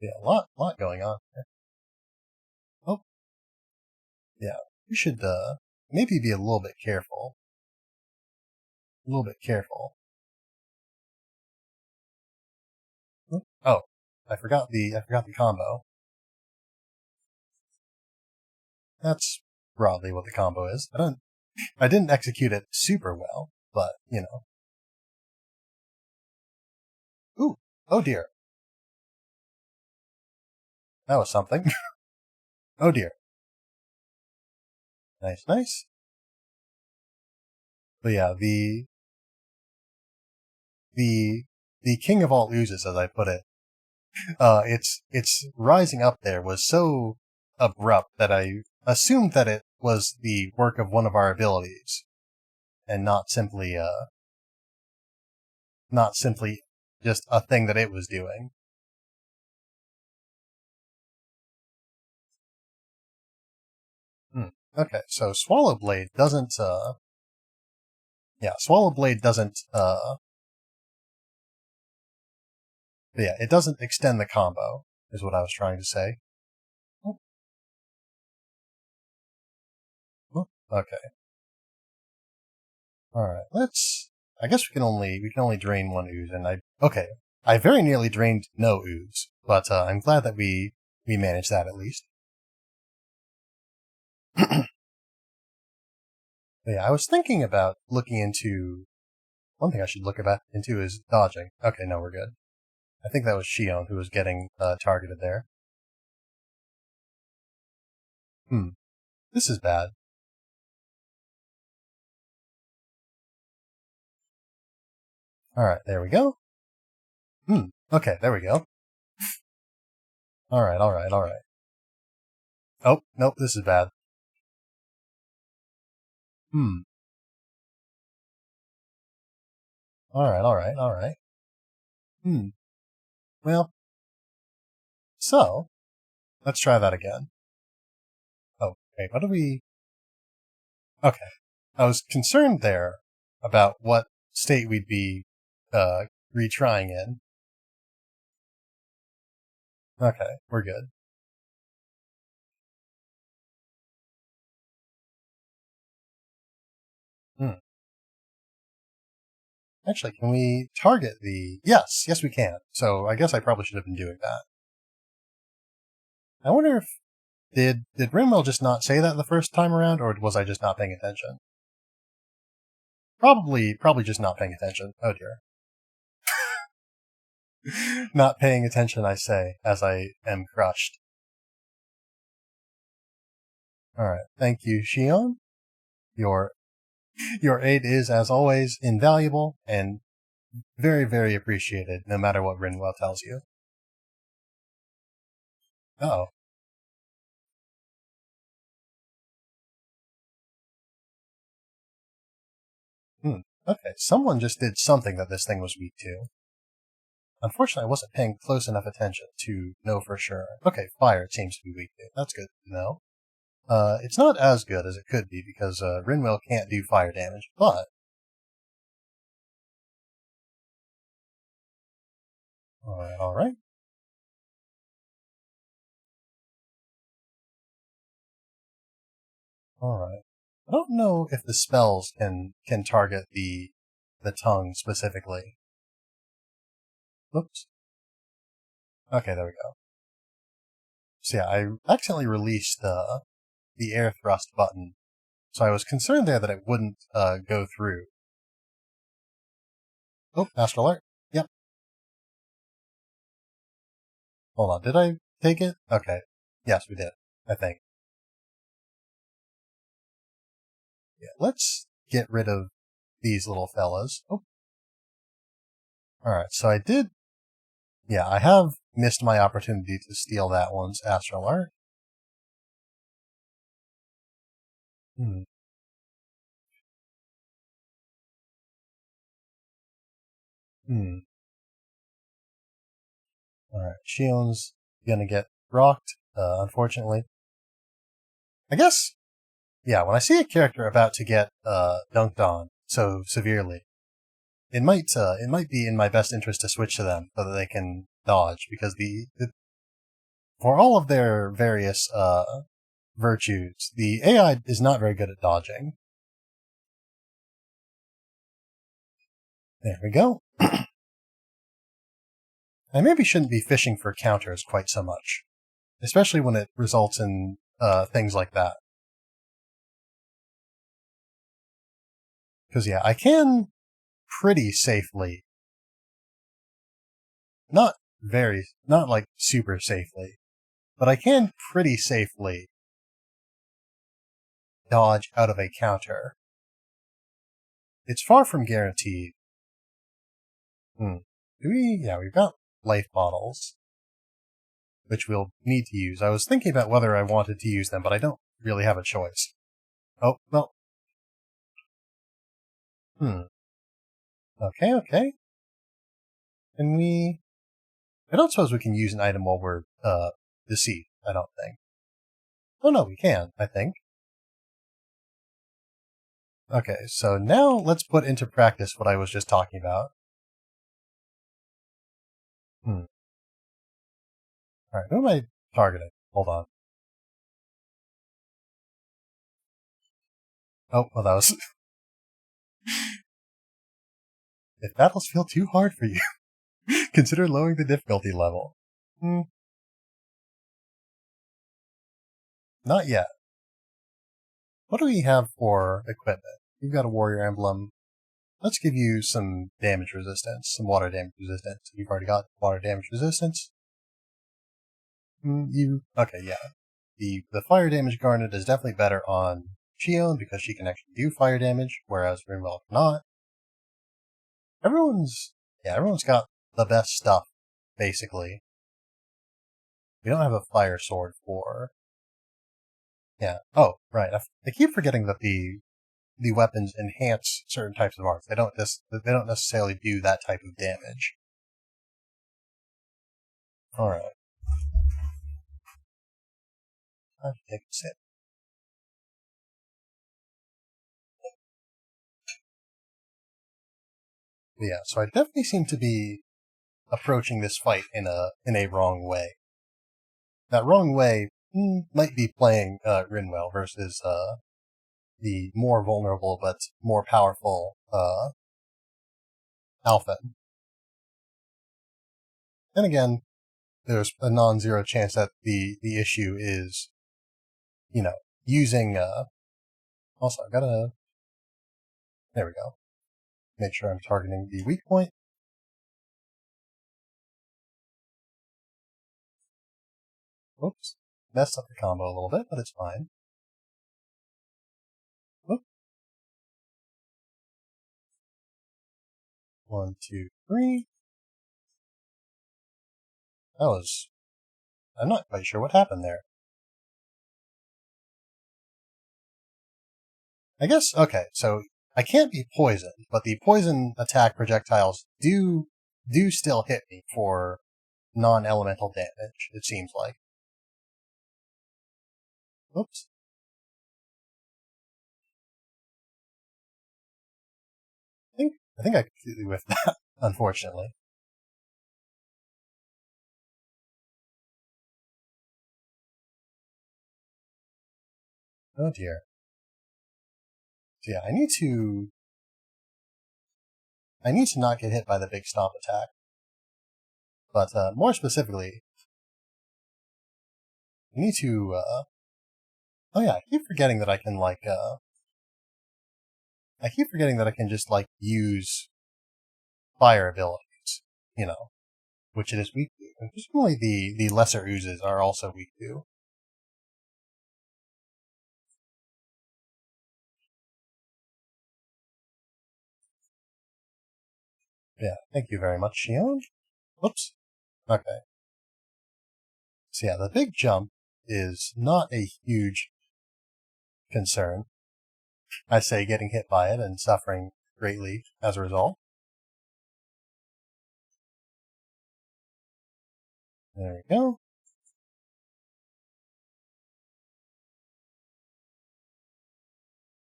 Yeah, a lot going on there. Oh, yeah. We should, maybe be a little bit careful. A little bit careful. Oh, I forgot the combo. That's broadly what the combo is. I didn't execute it super well, but, Ooh, oh dear. That was something. Oh dear. Nice, nice. But yeah, the king of all oozes, as I put it, its rising up there was so abrupt that I assumed that it was the work of one of our abilities, and not simply just a thing that it was doing. Okay, so Swallow Blade doesn't, Swallow Blade doesn't, it doesn't extend the combo, is what I was trying to say. Oh. Oh, okay. Alright, I guess we can only drain one ooze, and I very nearly drained no ooze, but, I'm glad that we managed that at least. But yeah, I was thinking about looking into... One thing I should look into is dodging. Okay, no, we're good. I think that was Shion who was getting targeted there. This is bad. Alright, there we go. Okay, there we go. Alright, alright, alright. Oh, nope, this is bad. Alright, alright, alright. Well, so, let's try that again. Oh, wait, what do we... Okay. I was concerned there about what state we'd be, retrying in. Okay, we're good. Actually, can we target the... Yes, we can. So I guess I probably should have been doing that. I wonder if... Did Rimwell just not say that the first time around, or was I just not paying attention? Probably just not paying attention. Oh dear. Not paying attention, I say, as I am crushed. Alright, thank you, Shion. Your aid is, as always, invaluable and very, very appreciated, no matter what Rinwell tells you. Uh-oh. Okay, someone just did something that this thing was weak to. Unfortunately, I wasn't paying close enough attention to know for sure. Okay, fire it seems to be weak to. That's good to know. It's not as good as it could be because Rinwell can't do fire damage, but... Alright. Alright. I don't know if the spells can target the tongue specifically. Oops. Okay, there we go. So yeah, I accidentally released the air thrust button, so I was concerned there that it wouldn't go through. Oh, astral alert. Yep. Hold on, did I take it? Okay. Yes, we did, I think. Yeah, let's get rid of these little fellas. Oh. Alright, so I did... Yeah, I have missed my opportunity to steal that one's astral art. Alright, Shion's gonna get rocked, unfortunately. I guess, yeah, when I see a character about to get dunked on so severely, it might be in my best interest to switch to them so that they can dodge, because for all of their various virtues, the AI is not very good at dodging. There we go. I maybe shouldn't be fishing for counters quite so much, especially when it results in things like that. Because yeah, I can pretty safely, not like super safely, but I can pretty safely dodge out of a counter. It's far from guaranteed. Yeah, we've got life bottles, which we'll need to use. I was thinking about whether I wanted to use them, but I don't really have a choice. Oh, well. Okay. Can we... I don't suppose we can use an item while we're, deceived, I don't think. Oh no, we can, I think. Okay, so now let's put into practice what I was just talking about. Alright, who am I targeting? Hold on. Oh, well that was... If battles feel too hard for you, consider lowering the difficulty level. Not yet. What do we have for equipment? We've got a warrior emblem. Let's give you some damage resistance, some water damage resistance. You've already got water damage resistance. Okay, yeah. The fire damage garnet is definitely better on Shion because she can actually do fire damage, whereas Rimwell cannot. Everyone's got the best stuff, basically. We don't have a fire sword for... Yeah. Oh, right. I keep forgetting that the weapons enhance certain types of arts. They don't necessarily do that type of damage. Alright. I'll take a sip. Yeah, so I definitely seem to be approaching this fight in a wrong way. That wrong way might be playing Rinwell versus the more vulnerable but more powerful Alphen. And again, there's a non-zero chance that the issue is, using... also, I've got to... There we go. Make sure I'm targeting the weak point. Whoops. Messed up the combo a little bit, but it's fine. Whoop. 1, 2, 3. That was... I'm not quite sure what happened there. I guess, okay, so I can't be poisoned, but the poison attack projectiles do still hit me for non-elemental damage, it seems like. Oops. I think I completely whiffed that, unfortunately. Oh dear. So yeah, I need to not get hit by the big stomp attack. But more specifically, I need to oh yeah, I keep forgetting that I can just use fire abilities, which it is weak to. And presumably the lesser oozes are also weak to. Yeah, thank you very much, Shion. Whoops. Okay. So yeah, the big jump is not a huge concern. I say getting hit by it and suffering greatly as a result. There we go.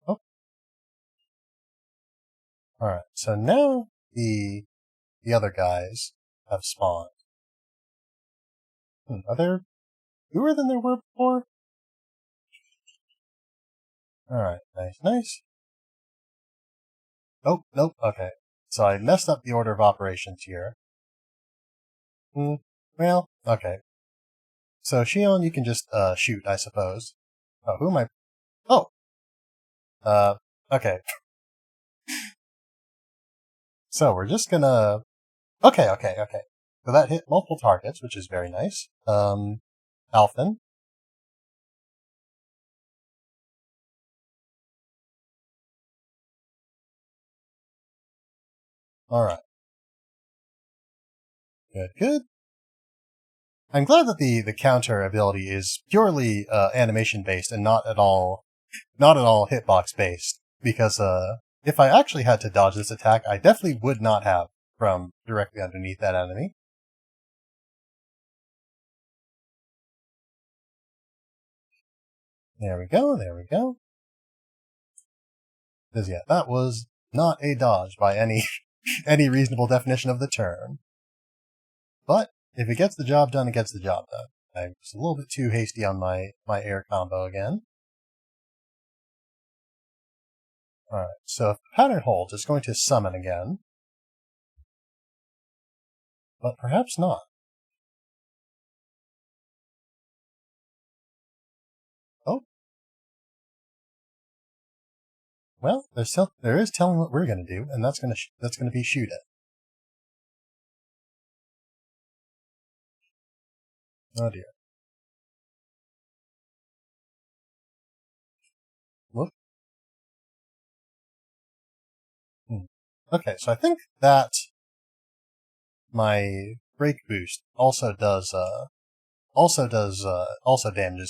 Oh. Alright, so now the other guys have spawned. Are there fewer than there were before? Alright, nice. Oh, nope, okay. So I messed up the order of operations here. Well, okay. So Shion, you can just shoot, I suppose. Oh, who am I? Oh! Okay. So we're just gonna... Okay. So that hit multiple targets, which is very nice. Alphen. Alright. Good. I'm glad that the counter ability is purely animation based and not at all hitbox based. Because if I actually had to dodge this attack, I definitely would not have from directly underneath that enemy. There we go. Because yeah, that was not a dodge by any reasonable definition of the term. But if it gets the job done, it gets the job done. I was a little bit too hasty on my air combo again. Alright, so if the pattern holds, it's going to summon again. But perhaps not. Oh. Well, there is telling what we're going to do, and that's going to be shoot it. Oh dear. Whoop. Okay, so I think that my break boost also damages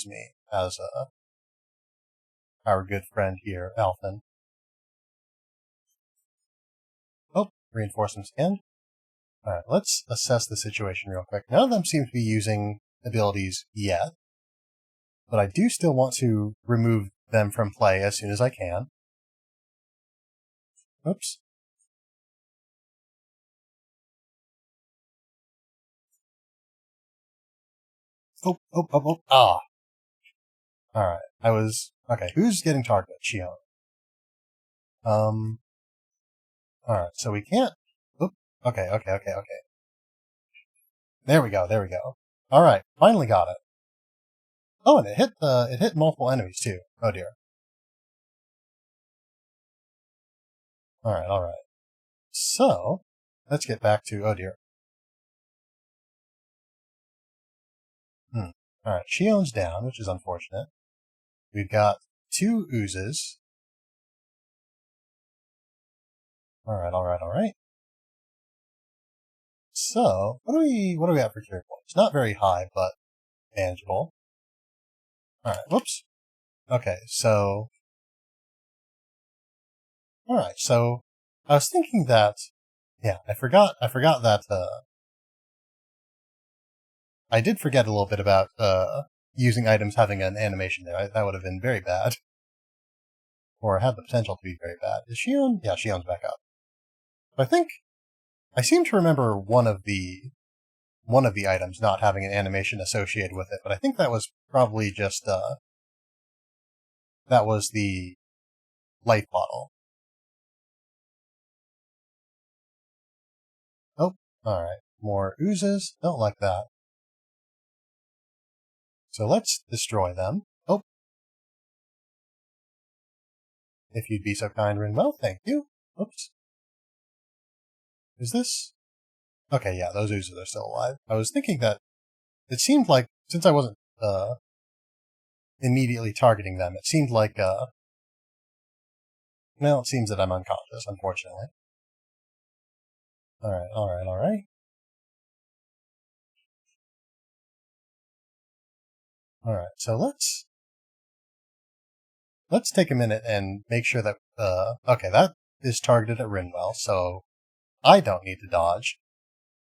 me as our good friend here, Alphen. Oh, reinforcements again. Alright, let's assess the situation real quick. None of them seem to be using abilities yet, but I do still want to remove them from play as soon as I can. Oops. Oh. Ah. Alright, okay, who's getting targeted? Shion. Alright, so we can't... Oop. Okay. There we go. Alright, finally got it. Oh, and it hit multiple enemies too. Oh dear. Alright. So, let's get back to... Oh dear. Alright, Shion's down, which is unfortunate. We've got 2 oozes. Alright. So, what do we have for cure points? Not very high, but manageable. Alright, whoops. Okay, so... Alright, so I was thinking that... Yeah, I forgot that, I did forget a little bit about, using items having an animation there. That would have been very bad. Or had the potential to be very bad. Is Shion? Yeah, Shion's back up. But I seem to remember one of the items not having an animation associated with it, but I think that was probably just, that was the life bottle. Oh, alright. More oozes. Don't like that. So let's destroy them. Oh. If you'd be so kind, Rinwell, thank you. Oops. Is this... Okay, yeah, those oozes are still alive. I was thinking that it seemed like, since I wasn't, immediately targeting them, it seemed like, well, it seems that I'm unconscious, unfortunately. Alright. Alright, so let's take a minute and make sure that, okay, that is targeted at Rinwell, so I don't need to dodge,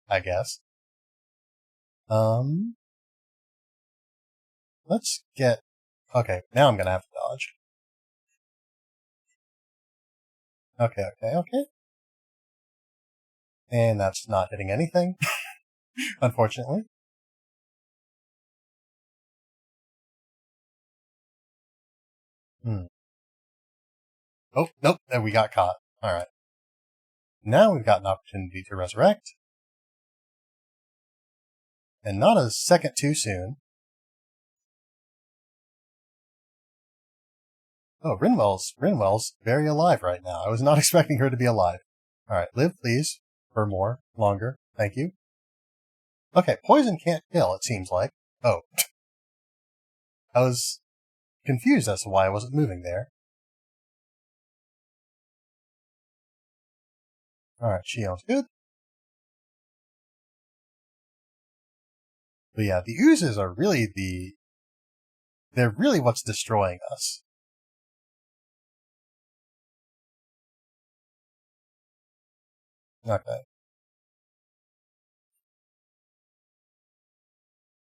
I guess. Let's get, okay, now I'm gonna have to dodge. Okay. And that's not hitting anything, unfortunately. Oh, nope, there we got caught. Alright. Now we've got an opportunity to resurrect. And not a second too soon. Oh, Rinwell's very alive right now. I was not expecting her to be alive. Alright, live please. For more. Longer. Thank you. Okay, poison can't kill, it seems like. Oh. I was confused as to why I wasn't moving there. Alright, Shion's good. But yeah, the oozes are really they're really what's destroying us. Okay.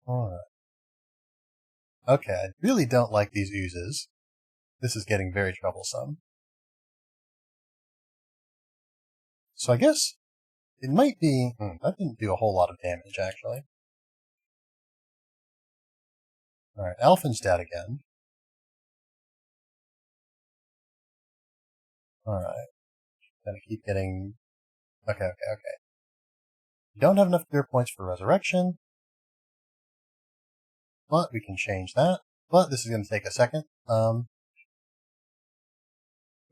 Alright. Okay, I really don't like these oozes. This is getting very troublesome. So I guess it might be... that didn't do a whole lot of damage, actually. Alright, Alphen's dead again. Alright. Gonna keep getting... Okay. You don't have enough cure points for resurrection. But we can change that. But this is gonna take a second.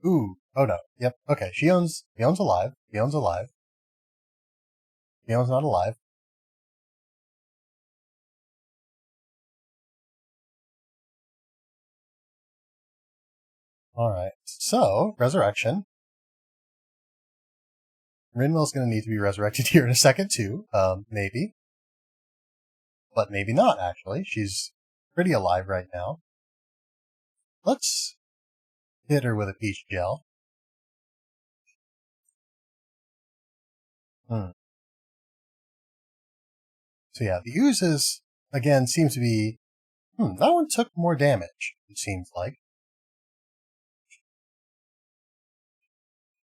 Ooh. Oh no. Yep. Okay, Shion's alive. Shion's not alive. Alright. So, resurrection. Rinwell's going to need to be resurrected here in a second, too. Maybe. But maybe not, actually. She's pretty alive right now. Let's hit her with a peach gel. So yeah, the oozes, again, seem to be... that one took more damage, it seems like.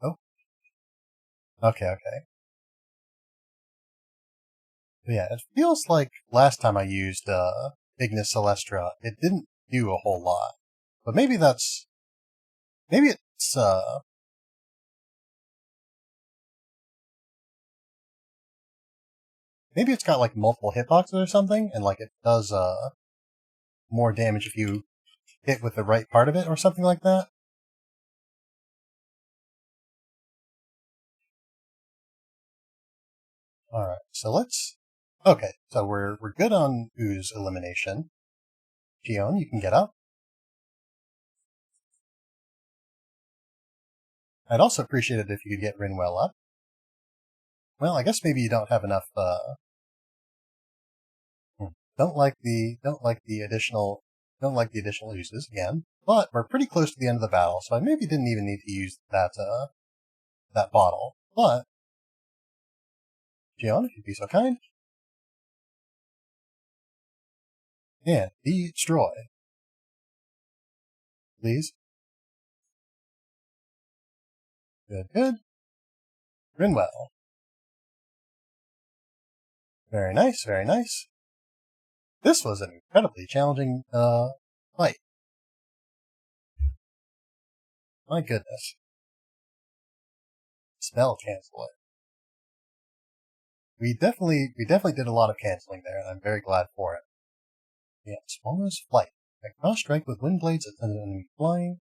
Oh. Okay. But yeah, it feels like last time I used Ignis Celestra, it didn't do a whole lot. But maybe it's maybe it's got like multiple hitboxes or something, and like it does more damage if you hit with the right part of it or something like that. Alright, okay, so we're good on ooze elimination. Gion, you can get up. I'd also appreciate it if you could get Rinwell up. Well, I guess maybe you don't have enough don't like the additional uses again. But we're pretty close to the end of the battle, so I maybe didn't even need to use that bottle. But Gion, if you'd be so kind. And destroy. Please. Good. Rinwell. Very nice. This was an incredibly challenging fight. My goodness. Spell cancel it. We definitely did a lot of canceling there, and I'm very glad for it. Yeah, Swallow's Flight. A cross strike with wind blades at an enemy flying.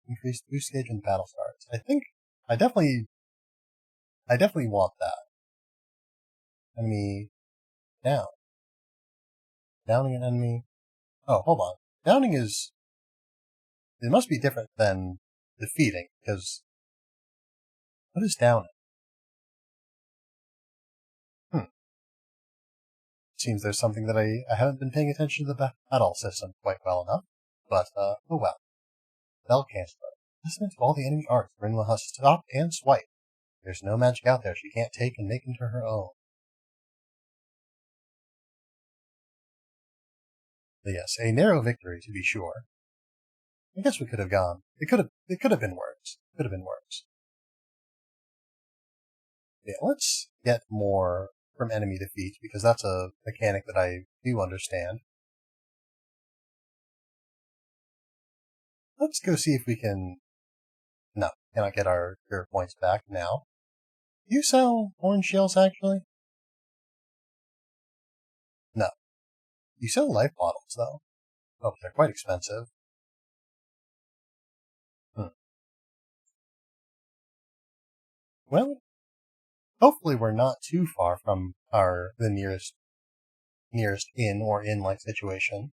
Increased boost gauge when battle starts. I think I definitely want that. Enemy down. Downing an enemy. Oh, hold on. Downing is... It must be different than defeating, because... What is downing? Seems there's something that I haven't been paying attention to the battle system quite well enough. But, oh well. Spell Canceller. Listen to all the enemy arts. Rinwell has to stop and swipe. There's no magic out there she can't take and make into her own. But yes, a narrow victory to be sure. I guess we could have gone. It could have been worse. Yeah, let's get more from enemy defeat, because that's a mechanic that I do understand. Let's go see if we can... No, cannot get our cure points back now. Do you sell orange shells, actually? No. You sell life bottles, though. Oh, they're quite expensive. Well, hopefully we're not too far from the nearest inn or inn-like situation.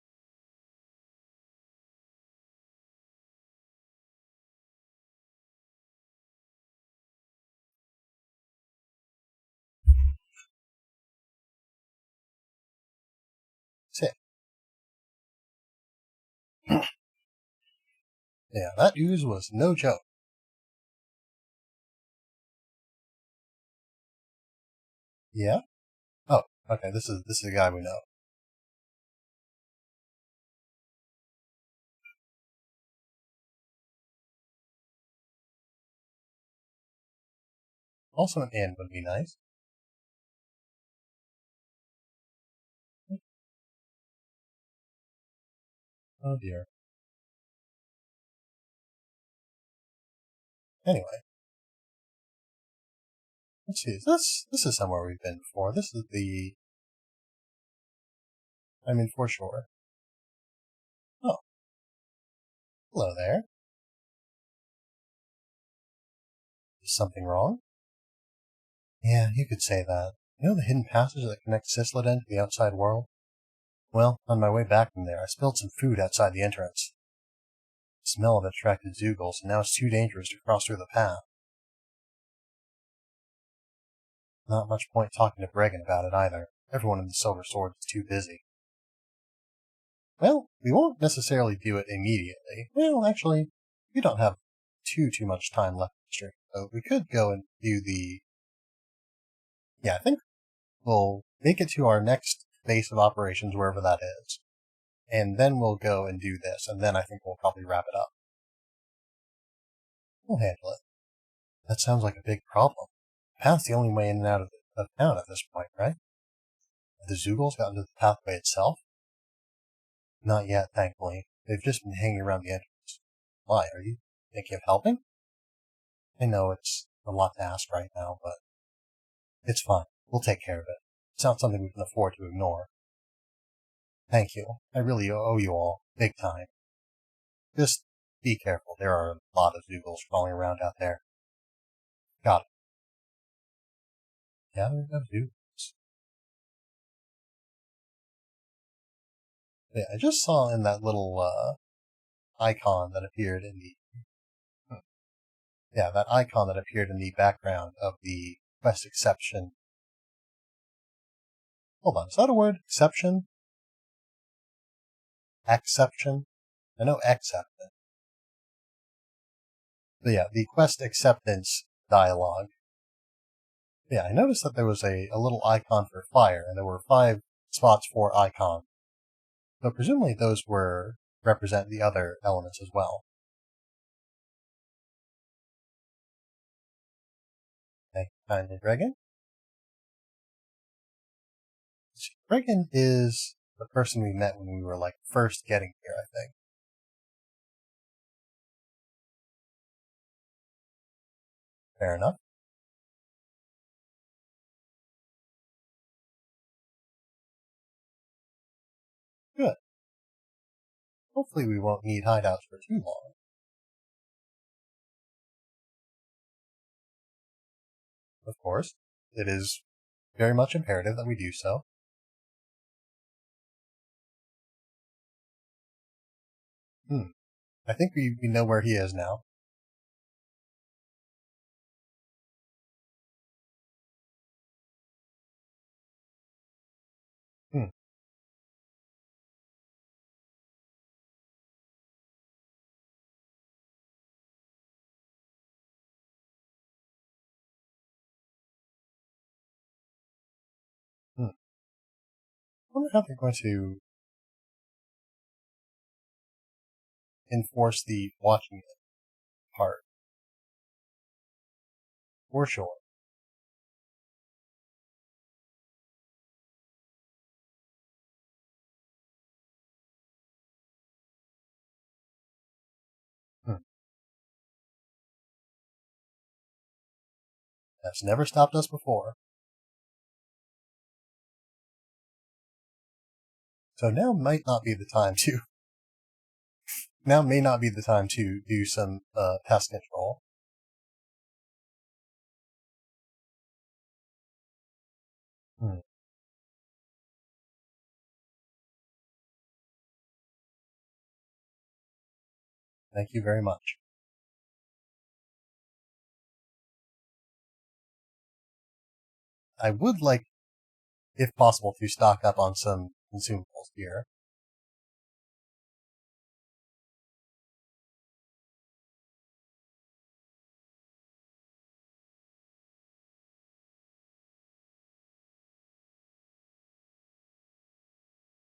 Sick. Yeah, that ooze was no joke. Yeah? Oh, okay, this is a guy we know. Also an inn would be nice. Oh dear. Anyway. Let's see, this is somewhere we've been before. This is the... I'm in foreshore. Oh. Hello there. Is something wrong? Yeah, you could say that. You know the hidden passage that connects Cisleden to the outside world? Well, on my way back from there, I spilled some food outside the entrance. smell of it attracted Zoogles, and now it's too dangerous to cross through the path. Not much point talking to Bregan about it either. Everyone in the Silver Sword is too busy. Well, we won't necessarily do it immediately. Well, actually, we don't have too much time left in the stream, so we could go and do the... Yeah, I think we'll make it to our next base of operations, wherever that is, and then we'll go and do this, and then I think we'll probably wrap it up. We'll handle it. That sounds like a big problem. The path's the only way in and out of town at this point, right? Have the Zoogles gotten to the pathway itself? Not yet, thankfully. They've just been hanging around the entrance. Why, are you thinking of helping? I know it's a lot to ask right now, but it's fine. We'll take care of it. It's not something we can afford to ignore. Thank you. I really owe you all, big time. Just be careful. There are a lot of Zoogles crawling around out there. Got it. Gathering of Zoogles. Yeah, I just saw in that little icon that appeared in the... Yeah, that icon that appeared in the background of the quest exception. Hold on, is that a word? Exception? Exception? I know acceptance. But yeah, the quest acceptance dialogue. Yeah, I noticed that there was a little icon for fire, and there were 5 spots for icon. So presumably those represent the other elements as well. Thank you kindly, Bregan. Bregan is the person we met when we were, first getting here, I think. Fair enough. Good. Hopefully we won't need hideouts for too long. Of course, it is very much imperative that we do so. I think we know where he is now. Hmm. I wonder how they're going to enforce the watching it part. For sure. Hmm. That's never stopped us before. So now might not be the time to... Now may not be the time to do some pest control. Thank you very much. I would like, if possible, to stock up on some consumables here.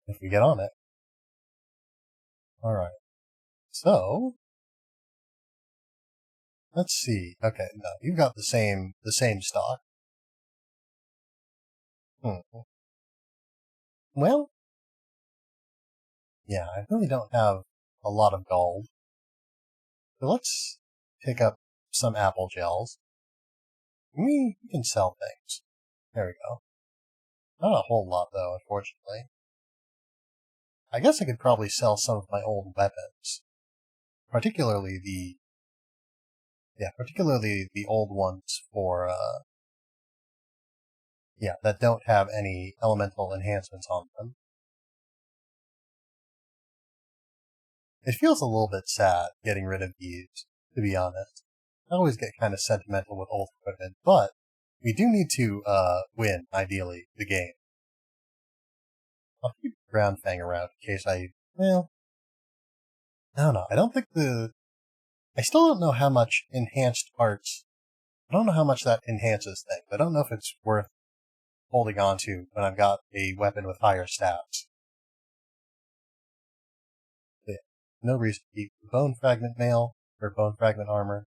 If we get on it. Alright. So, let's see. Okay, no, you've got the same stock. Well, yeah, I really don't have a lot of gold. So let's pick up some apple gels. We can sell things. There we go. Not a whole lot, though, unfortunately. I guess I could probably sell some of my old weapons. Particularly the old ones for, that don't have any elemental enhancements on them. It feels a little bit sad getting rid of these, to be honest. I always get kind of sentimental with old equipment, but we do need to win, ideally, the game. I'll keep Ground Fang around in case well, no, I don't think I still don't know how much enhanced parts, I don't know how much that enhances things. I don't know if it's worth holding on to when I've got a weapon with higher stats. But yeah, no reason to keep Bone Fragment Mail or Bone Fragment Armor.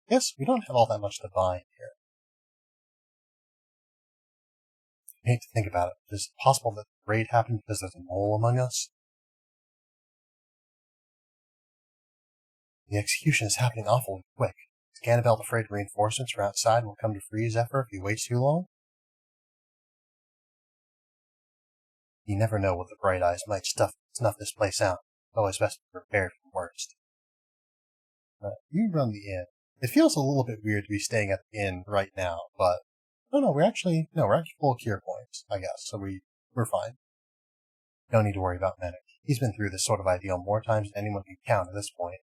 Yes, we don't have all that much to bind here. I hate to think about it. Is it possible that the raid happened because there's a mole among us? The execution is happening awfully quick. Is Ganabelt afraid reinforcements from outside will come to free Zephyr if he waits too long? You never know what the Bright Eyes might snuff this place out. It's always best to be prepared for the worst. You run the inn. It feels a little bit weird to be staying at the inn right now, but we're actually full of cure points, I guess, so we're fine. No need to worry about Medic. He's been through this sort of ideal more times than anyone can count at this point.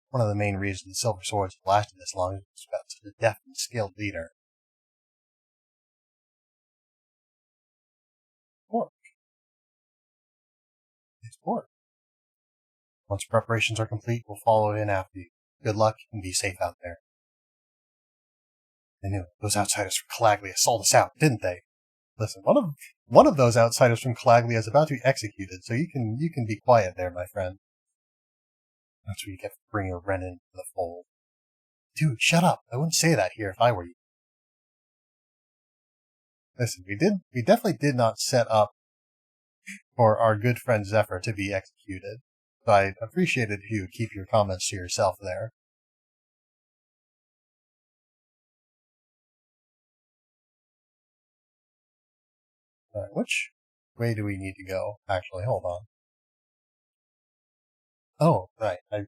One of the main reasons the Silver Swords have lasted this long is it's got such a deft and skilled leader. Pork. It's Pork. Once preparations are complete, we'll follow in after you. Good luck and be safe out there. I knew it. Those outsiders from Calaglia sold us out, didn't they? Listen, one of those outsiders from Calaglia is about to be executed, so you can be quiet there, my friend. That's what you get for bringing a Ren into the fold. Dude, shut up! I wouldn't say that here if I were you. Listen, we definitely did not set up for our good friend Zephyr to be executed. So I appreciated if you would keep your comments to yourself there. Alright, which way do we need to go? Actually, hold on. Oh, right. No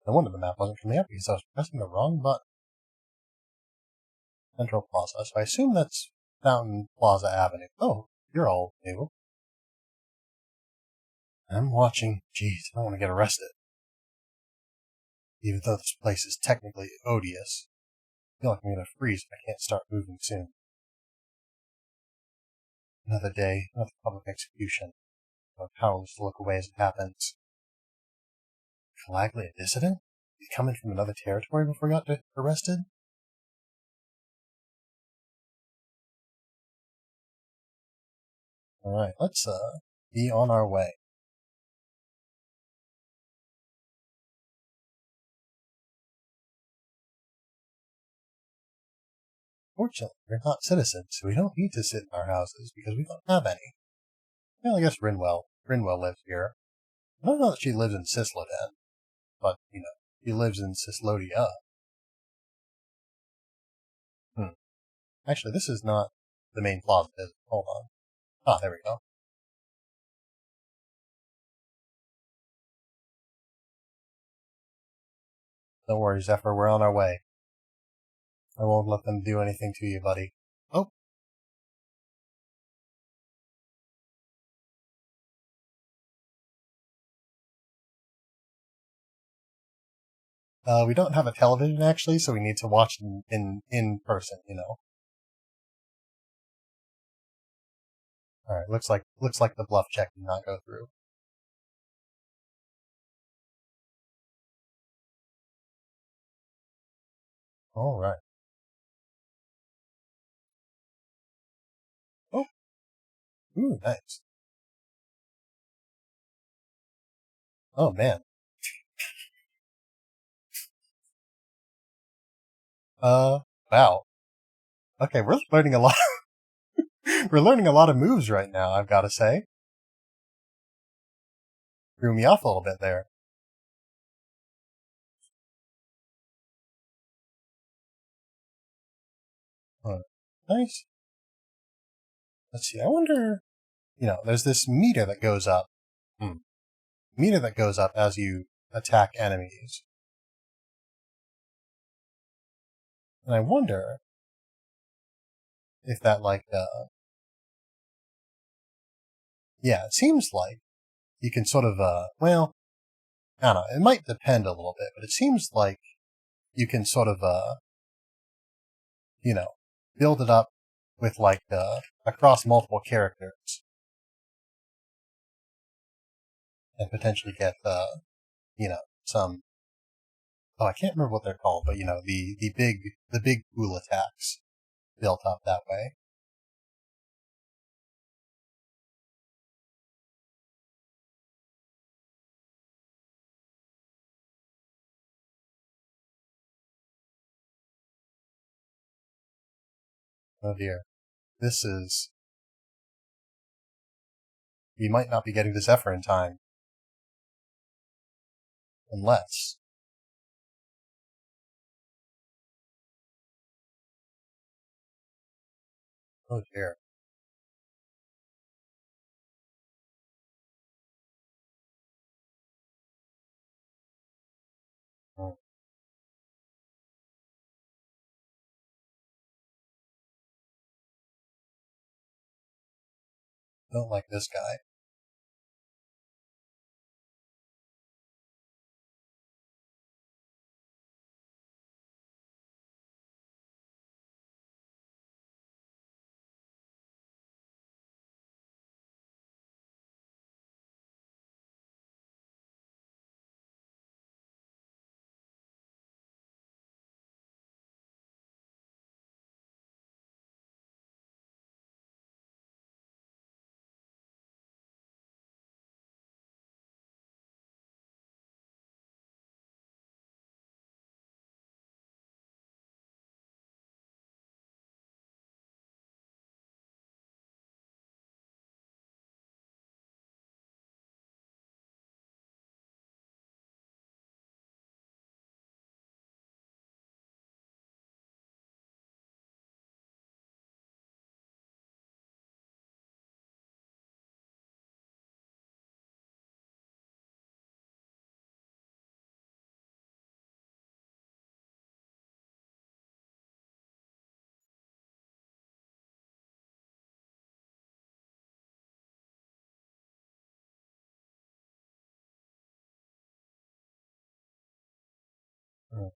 wonder the map wasn't coming up because I was pressing the wrong button. Central Plaza. So I assume that's Fountain Plaza Avenue. Oh, you're all new. I'm watching. Jeez, I don't want to get arrested. Even though this place is technically odious. I feel like I'm going to freeze if I can't start moving soon. Another day, another public execution. I'm powerless to look away as it happens. Calaglia dissident? He's coming from another territory before he got arrested? Alright, let's be on our way. Fortunately, we're not citizens, so we don't need to sit in our houses because we don't have any. Well, I guess Rinwell lives here. I don't know that she lives in Cisloden, but, she lives in Cislodia. Actually, this is not the main plaza, is it? Hold on. Ah, there we go. Don't worry, Zephyr, we're on our way. I won't let them do anything to you, buddy. Oh. We don't have a television, actually, so we need to watch in person, Alright, looks like the bluff check did not go through. Alright. Oh. Ooh, nice. Oh, man. Wow. Okay, we're learning a lot. We're learning a lot of moves right now, I've got to say. Threw me off a little bit there. Nice. Let's see, I wonder, there's this meter that goes up. Meter that goes up as you attack enemies. And I wonder if that, yeah, it seems like you can sort of, well, I don't know, it might depend a little bit, but it seems like you can sort of, you know, build it up with like, across multiple characters and potentially get, some, oh, I can't remember what they're called, but the big ghoul attacks built up that way. Oh dear. This is, we might not be getting to Zephyr in time, unless, oh dear. Oh, don't like this guy. Oh,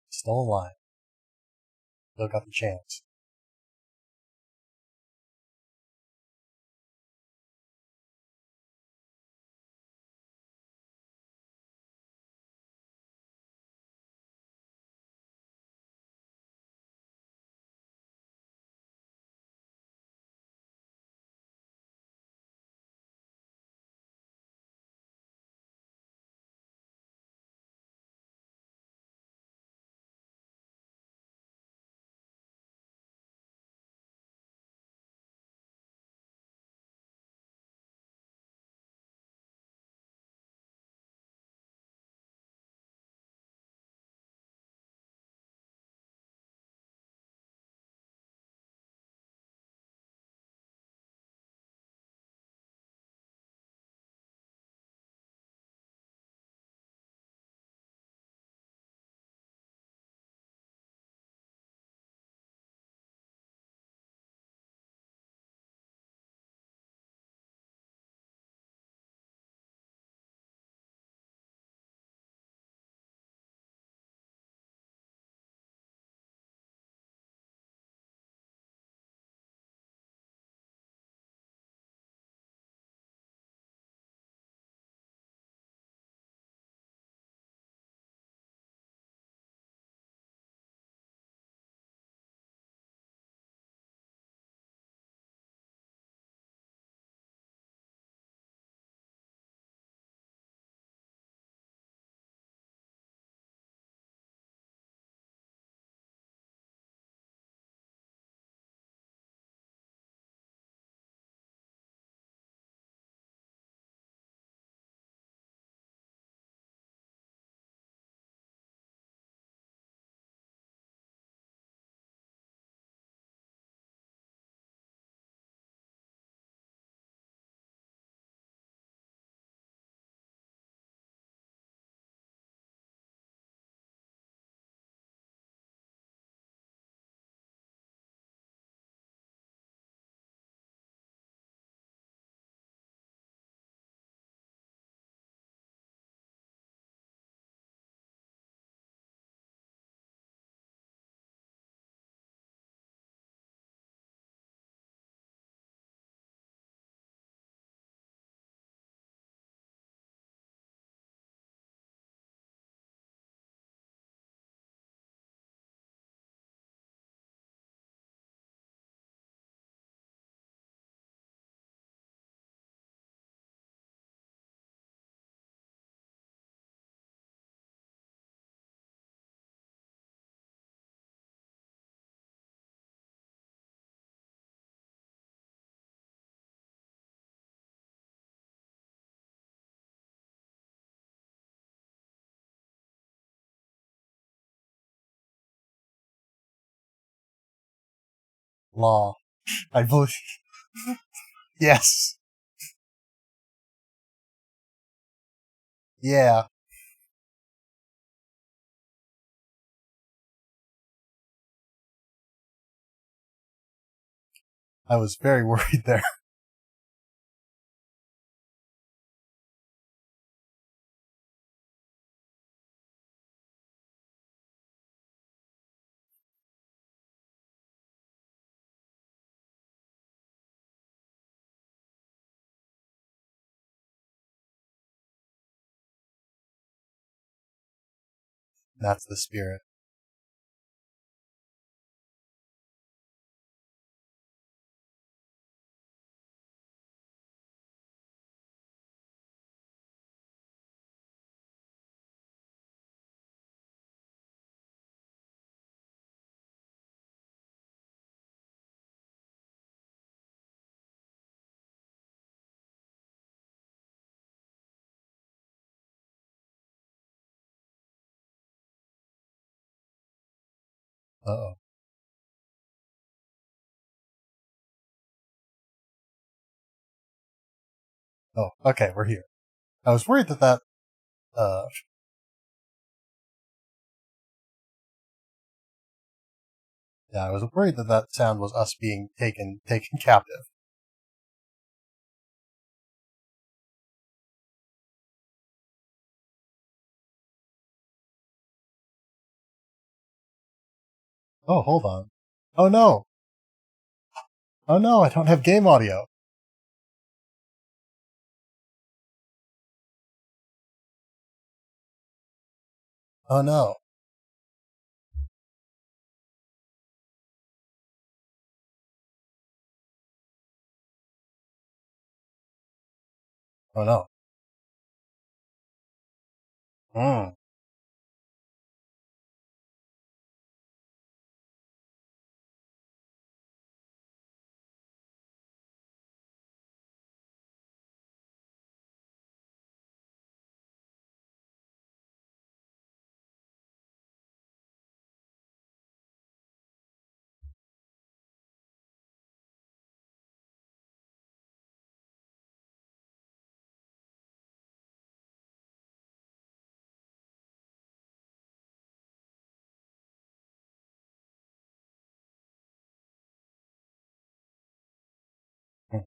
still alive. Still got the chance. Law. I believe. Yes. Yeah. I was very worried there. That's the spirit. Uh-oh. Oh, okay, we're here. I was worried that uh, yeah, I was worried that sound was us being taken captive. Oh, hold on. Oh no! Oh no, I don't have game audio. Oh no. Oh no. Hmm. Hmm.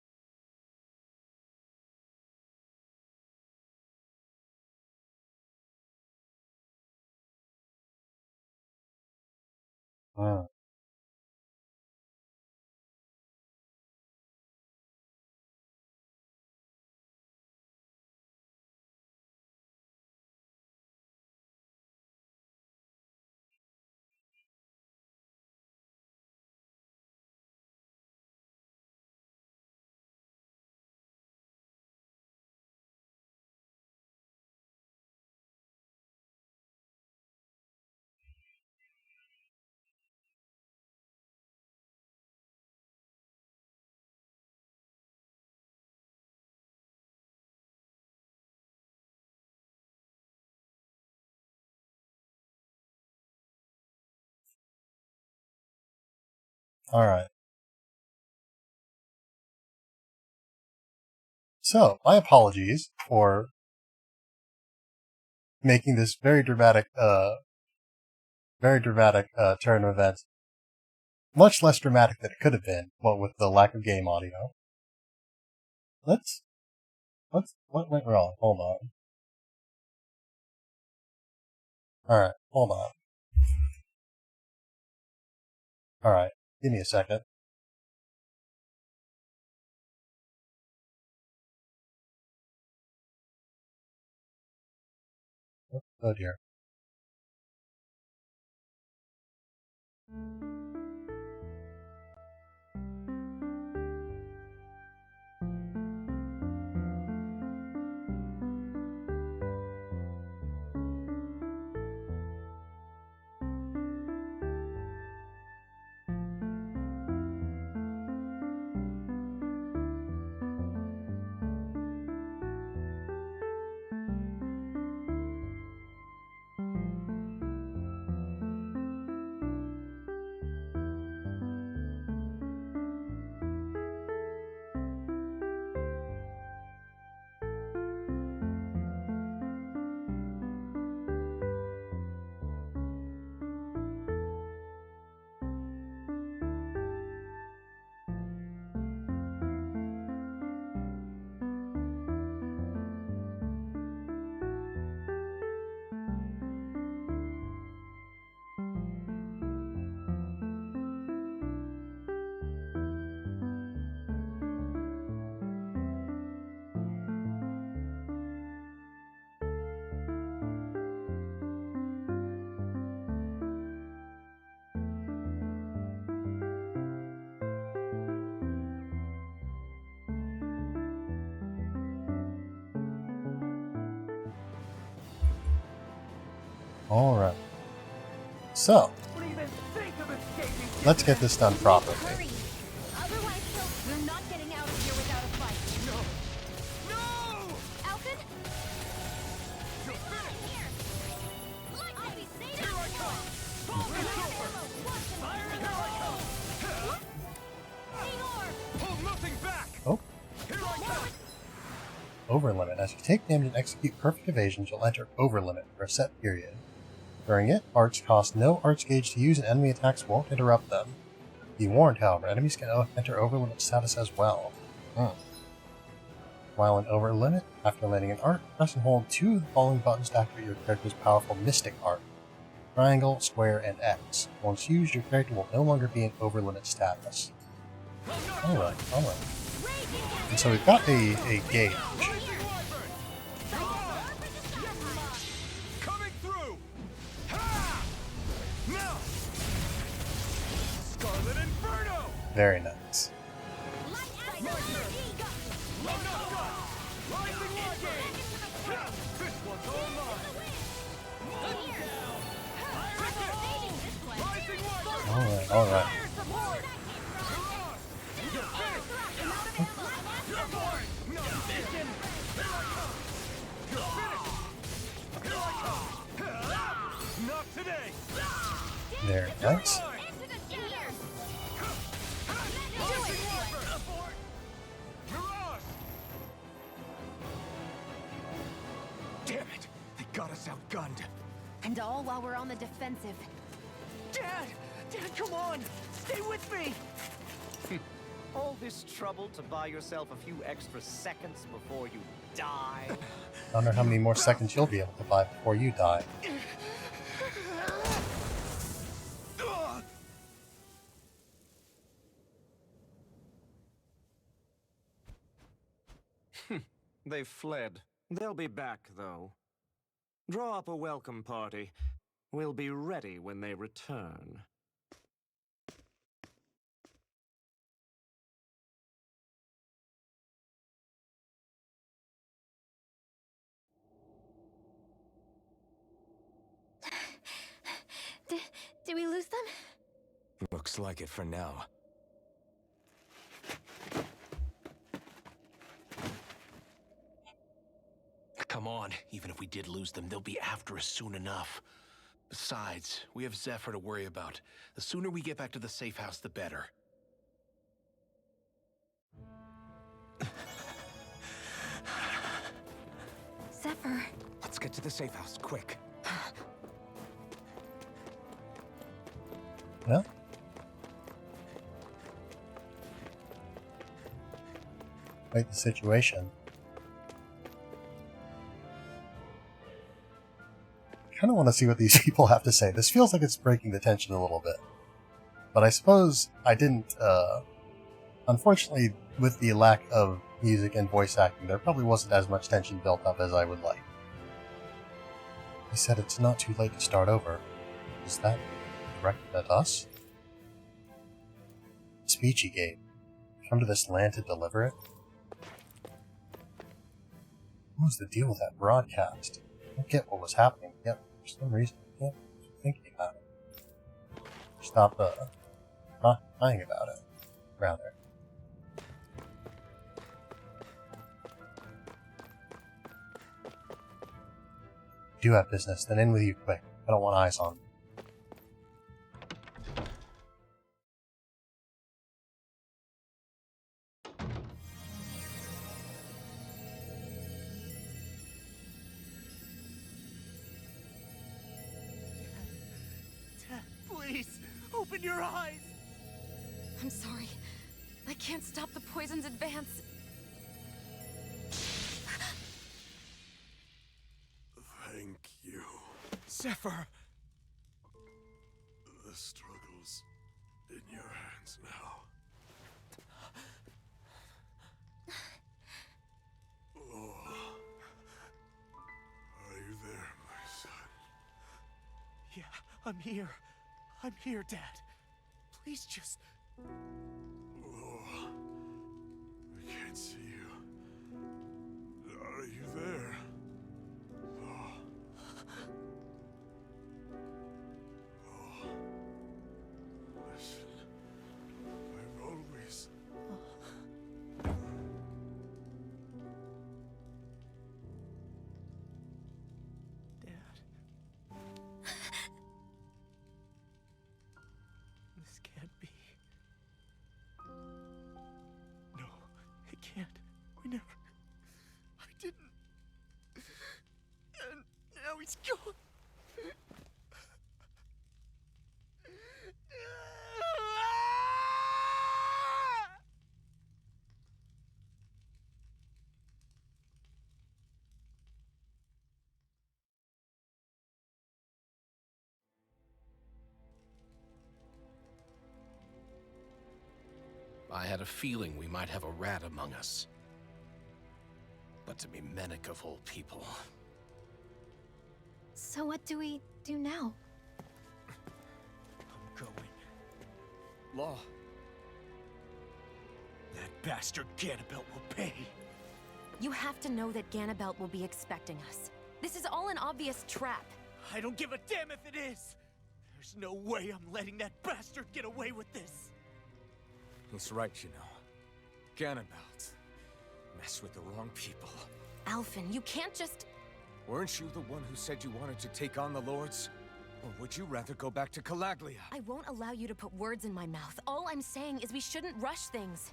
Hmm. Alright. So, my apologies for making this very dramatic, turn of events. Much less dramatic than it could have been, what with the lack of game audio. Let's, what went wrong? Hold on. Alright, hold on. Alright, give me a second. Oh dear. Alright. So, let's get this done properly. Hurry. Otherwise, we're not getting out of here without a fight. No! No! Alfred? You're finished! Here. I'll be safe. Here I come! Hold this over! Fire in here I come! Hold nothing back! Oh. Here I come! Overlimit. As you take damage and execute perfect evasions, you'll enter Overlimit for a set period. During it, arcs cost no arts gauge to use and enemy attacks won't interrupt them. Be warned, however, enemies can enter Overlimit status as well. While in Overlimit, after landing an arc, press and hold two of the following buttons to activate your character's powerful Mystic Arc. Triangle, Square, and X. Once used, your character will no longer be in Overlimit status. Alright. And so we've got a gauge. Coming through! Ha! Now! Scarlet Inferno! Very nice. This one's all mine! Alright. Not today! Very nice. Damn it! They got us outgunned! And all while we're on the defensive. Dad! Dad, come on! Stay with me! All this trouble to buy yourself a few extra seconds before you die? I wonder how many more seconds you'll be able to buy before you die. They've fled. They'll be back, though. Draw up a welcome party. We'll be ready when they return. Did we lose them? Looks like it for now. Come on, even if we did lose them, they'll be after us soon enough. Besides, we have Zephyr to worry about. The sooner we get back to the safe house, the better. Zephyr. Let's get to the safe house, quick. Well, quite the situation. I kind of want to see what these people have to say. This feels like it's breaking the tension a little bit. But I suppose I didn't, unfortunately, with the lack of music and voice acting, there probably wasn't as much tension built up as I would like. He said it's not too late to start over. Is that directed at us? The speech he gave. Come to this land to deliver it? What was the deal with that broadcast? I don't get what was happening, yet for some reason I can't keep thinking about it. Stop crying about it, rather. Do have business, then in with you quick. I don't want eyes on me. Dad, please, open your eyes! I'm sorry. I can't stop the poison's advance. Thank you. Zephyr! The struggle's in your hands now. Oh. Are you there, my son? Yeah, I'm here. I'm here, Dad. Please just... Oh. I can't see you. Are you there? Oh. I didn't. And now he's gone. I had a feeling we might have a rat among us. But to be Mennick of all people. So what do we do now? I'm going. Law. That bastard Ganabelt will pay. You have to know that Ganabelt will be expecting us. This is all an obvious trap. I don't give a damn if it is. There's no way I'm letting that bastard get away with this. He's right, you know. Ganabelt. Mess with the wrong people. Alphen, you can't just... Weren't you the one who said you wanted to take on the Lords? Or would you rather go back to Calaglia? I won't allow you to put words in my mouth. All I'm saying is we shouldn't rush things.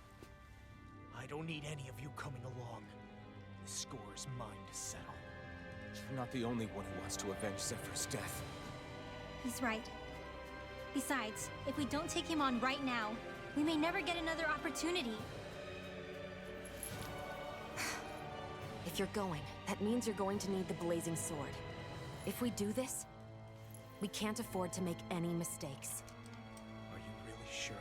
I don't need any of you coming along. The score is mine to settle. You're not the only one who wants to avenge Zephyr's death. He's right. Besides, if we don't take him on right now, we may never get another opportunity. If you're going, that means you're going to need the Blazing Sword. If we do this, we can't afford to make any mistakes. Are you really sure?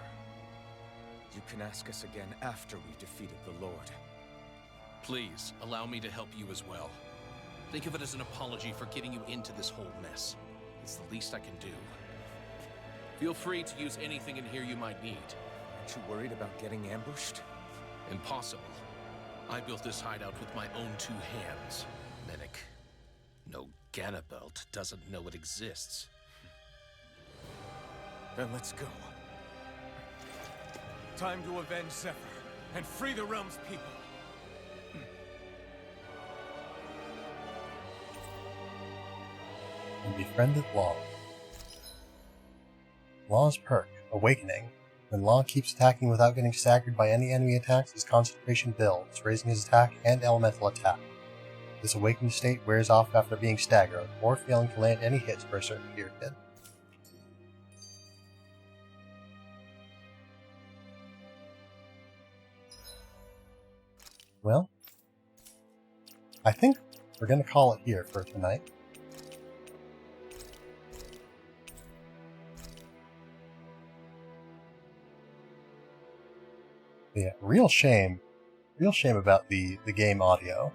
You can ask us again after we've defeated the Lord. Please, allow me to help you as well. Think of it as an apology for getting you into this whole mess. It's the least I can do. Feel free to use anything in here you might need. Aren't you worried about getting ambushed? Impossible. I built this hideout with my own two hands, Mennick. No Ganabelt doesn't know it exists. Then let's go. Time to avenge Zephyr and free the realm's people. And befriended Law. Law's perk, Awakening. When Law keeps attacking without getting staggered by any enemy attacks, his concentration builds, raising his attack and elemental attack. This awakened state wears off after being staggered, or failing to land any hits for a certain period. Well, I think we're going to call it here for tonight. Yeah, real shame about the game audio.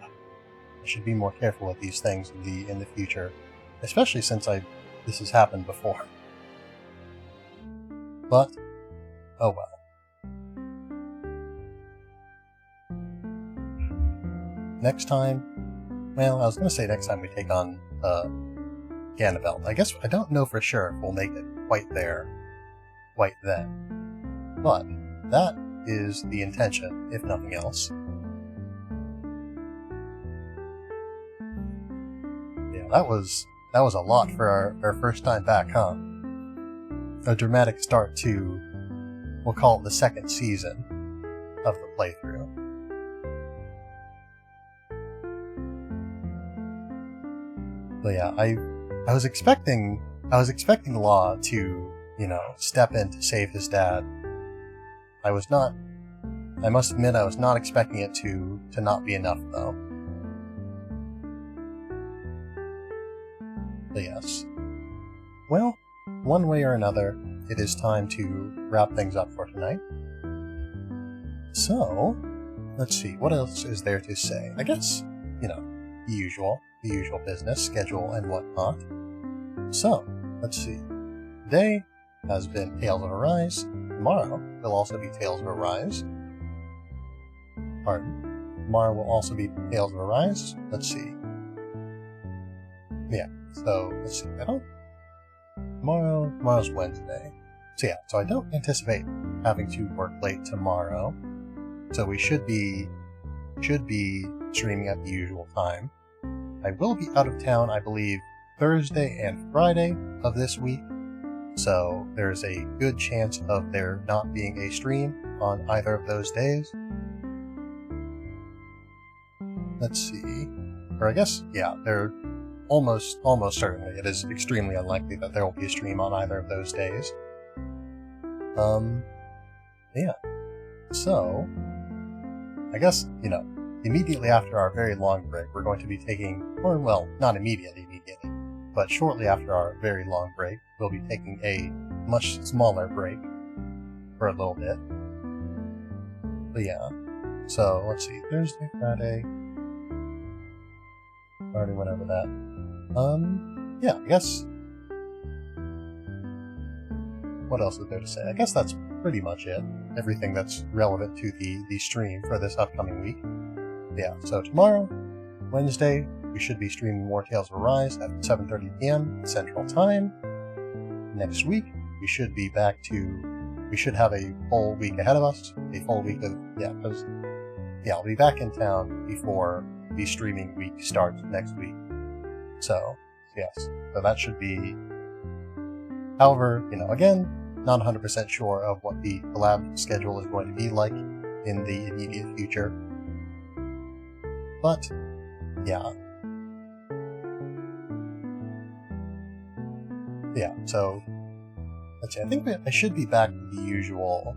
I should be more careful with these things in the future, especially since this has happened before. But oh well. Next time, well, I was going to say next time we take on Ganabelt. I guess I don't know for sure if we'll make it quite there, quite then. But that is the intention, if nothing else. Yeah, that was a lot for our first time back, huh? A dramatic start to, we'll call it the second season of the playthrough. But yeah, I was expecting Law to, step in to save his dad. I must admit I was not expecting it to not be enough, though. But yes. Well, one way or another, it is time to wrap things up for tonight. So, let's see, what else is there to say? I guess, the usual business, schedule and whatnot. So, let's see. Today has been Tales of Arise. Tomorrow will also be Tales of Arise. Pardon. Tomorrow will also be Tales of Arise. Let's see. Yeah, so let's see. Tomorrow's Wednesday. So yeah, so I don't anticipate having to work late tomorrow. So we should be streaming at the usual time. I will be out of town, I believe, Thursday and Friday of this week. So there's a good chance of there not being a stream on either of those days. let's see. Or I guess, yeah, they're almost certainly. It is extremely unlikely that there will be a stream on either of those days. Yeah. So, I guess, immediately after our very long break, we're going to be taking, or well, not immediately, but shortly after our very long break, we'll be taking a much smaller break for a little bit. But yeah. So, let's see, Thursday, Friday. Already went over that. Yeah, I guess. What else is there to say? I guess that's pretty much it. Everything that's relevant to the stream for this upcoming week. Yeah, so tomorrow, Wednesday, we should be streaming more Tales of Arise at 7:30 p.m. Central Time. Next week, we should be back to. We should have a full week ahead of us. A full week of. Yeah, because. Yeah, I'll be back in town before the streaming week starts next week. So, yes. So that should be. However, again, not 100% sure of what the collab schedule is going to be like in the immediate future. But, yeah. Yeah, so, let's see, I think I should be back to the usual.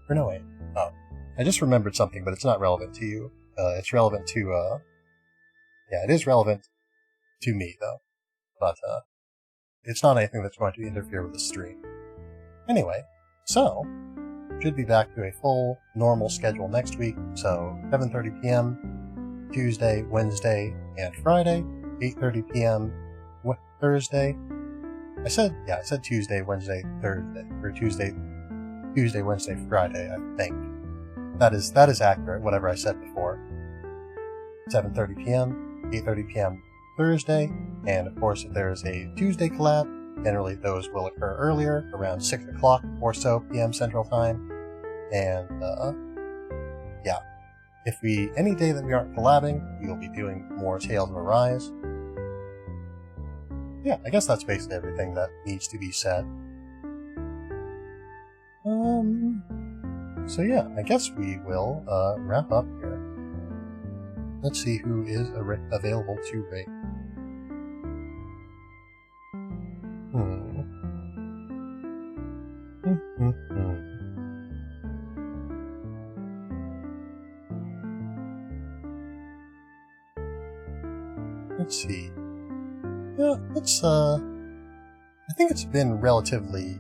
Or no, wait. Oh. I just remembered something, but it's not relevant to you. It's relevant to, yeah, it is relevant to me, though. But, it's not anything that's going to interfere with the stream. Anyway, so, should be back to a full, normal schedule next week. So, 7:30 p.m. Tuesday, Wednesday, and Friday. 8:30 p.m. Thursday. I said Tuesday, Wednesday, Thursday. Or Tuesday, Wednesday, Friday, I think. That is accurate, whatever I said before. 7:30 p.m., 8:30 p.m. Thursday, and of course if there is a Tuesday collab, generally those will occur earlier, around 6 o'clock or so p.m. Central Time. And, yeah. If any day that we aren't collabing, we will be doing more Tales of Arise. Yeah, I guess that's basically everything that needs to be said. So yeah, I guess we will, wrap up here. Let's see who is available to rate. Let's see. Yeah, I think it's been relatively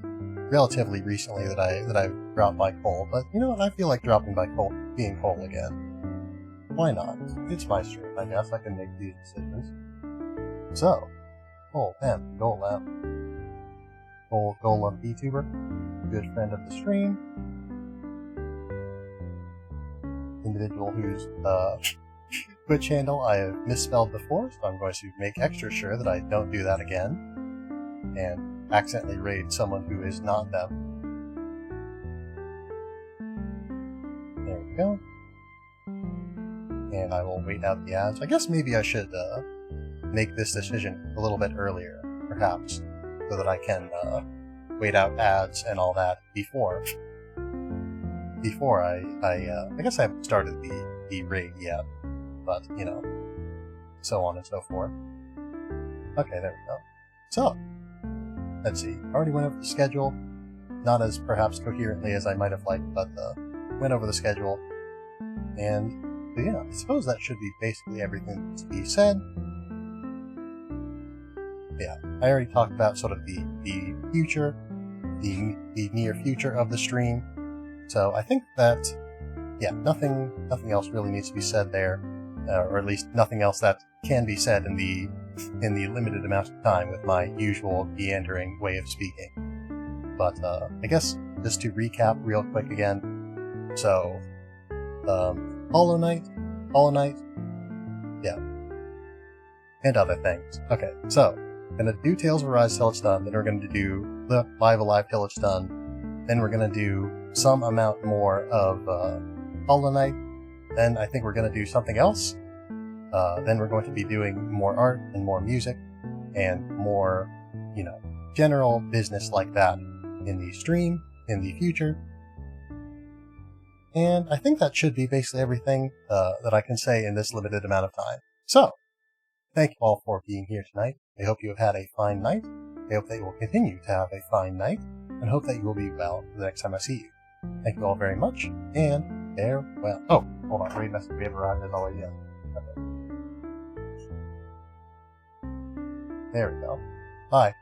recently that I've dropped by Cole, but you know what? I feel like dropping by being Cole again. Why not? It's my stream, I guess. I can make these decisions. So, Cole, Pam, Golem. Cole, Golem VTuber, good friend of the stream. Individual whose, Twitch handle I have misspelled before, so I'm going to make extra sure that I don't do that again. And accidentally raid someone who is not them. There we go. And I will wait out the ads. I guess maybe I should make this decision a little bit earlier, perhaps, so that I can wait out ads and all that before I guess I haven't started the raid yet, but so on and so forth. Okay, there we go. So, let's see. Already went over the schedule. Not as perhaps coherently as I might have liked, but went over the schedule. And so yeah, I suppose that should be basically everything to be said. Yeah, I already talked about sort of the future, the near future of the stream. So I think that, yeah, nothing else really needs to be said there, or at least nothing else that can be said in the limited amount of time with my usual meandering way of speaking. But I guess just to recap real quick again. So, Hollow Knight, yeah, and other things. Okay, so gonna do Tales of Arise till it's done. Then we're gonna do Live Alive till it's done. Then we're gonna do some amount more of Hollow Knight. Then I think we're gonna do something else. Then we're going to be doing more art and more music and more, general business like that in the stream in the future. And I think that should be basically everything that I can say in this limited amount of time. So, thank you all for being here tonight. I hope you have had a fine night. I hope that you will continue to have a fine night, and hope that you will be well the next time I see you. Thank you all very much, and farewell. Oh, hold on, read message. We have arrived as always yet. Okay. There we go. Bye.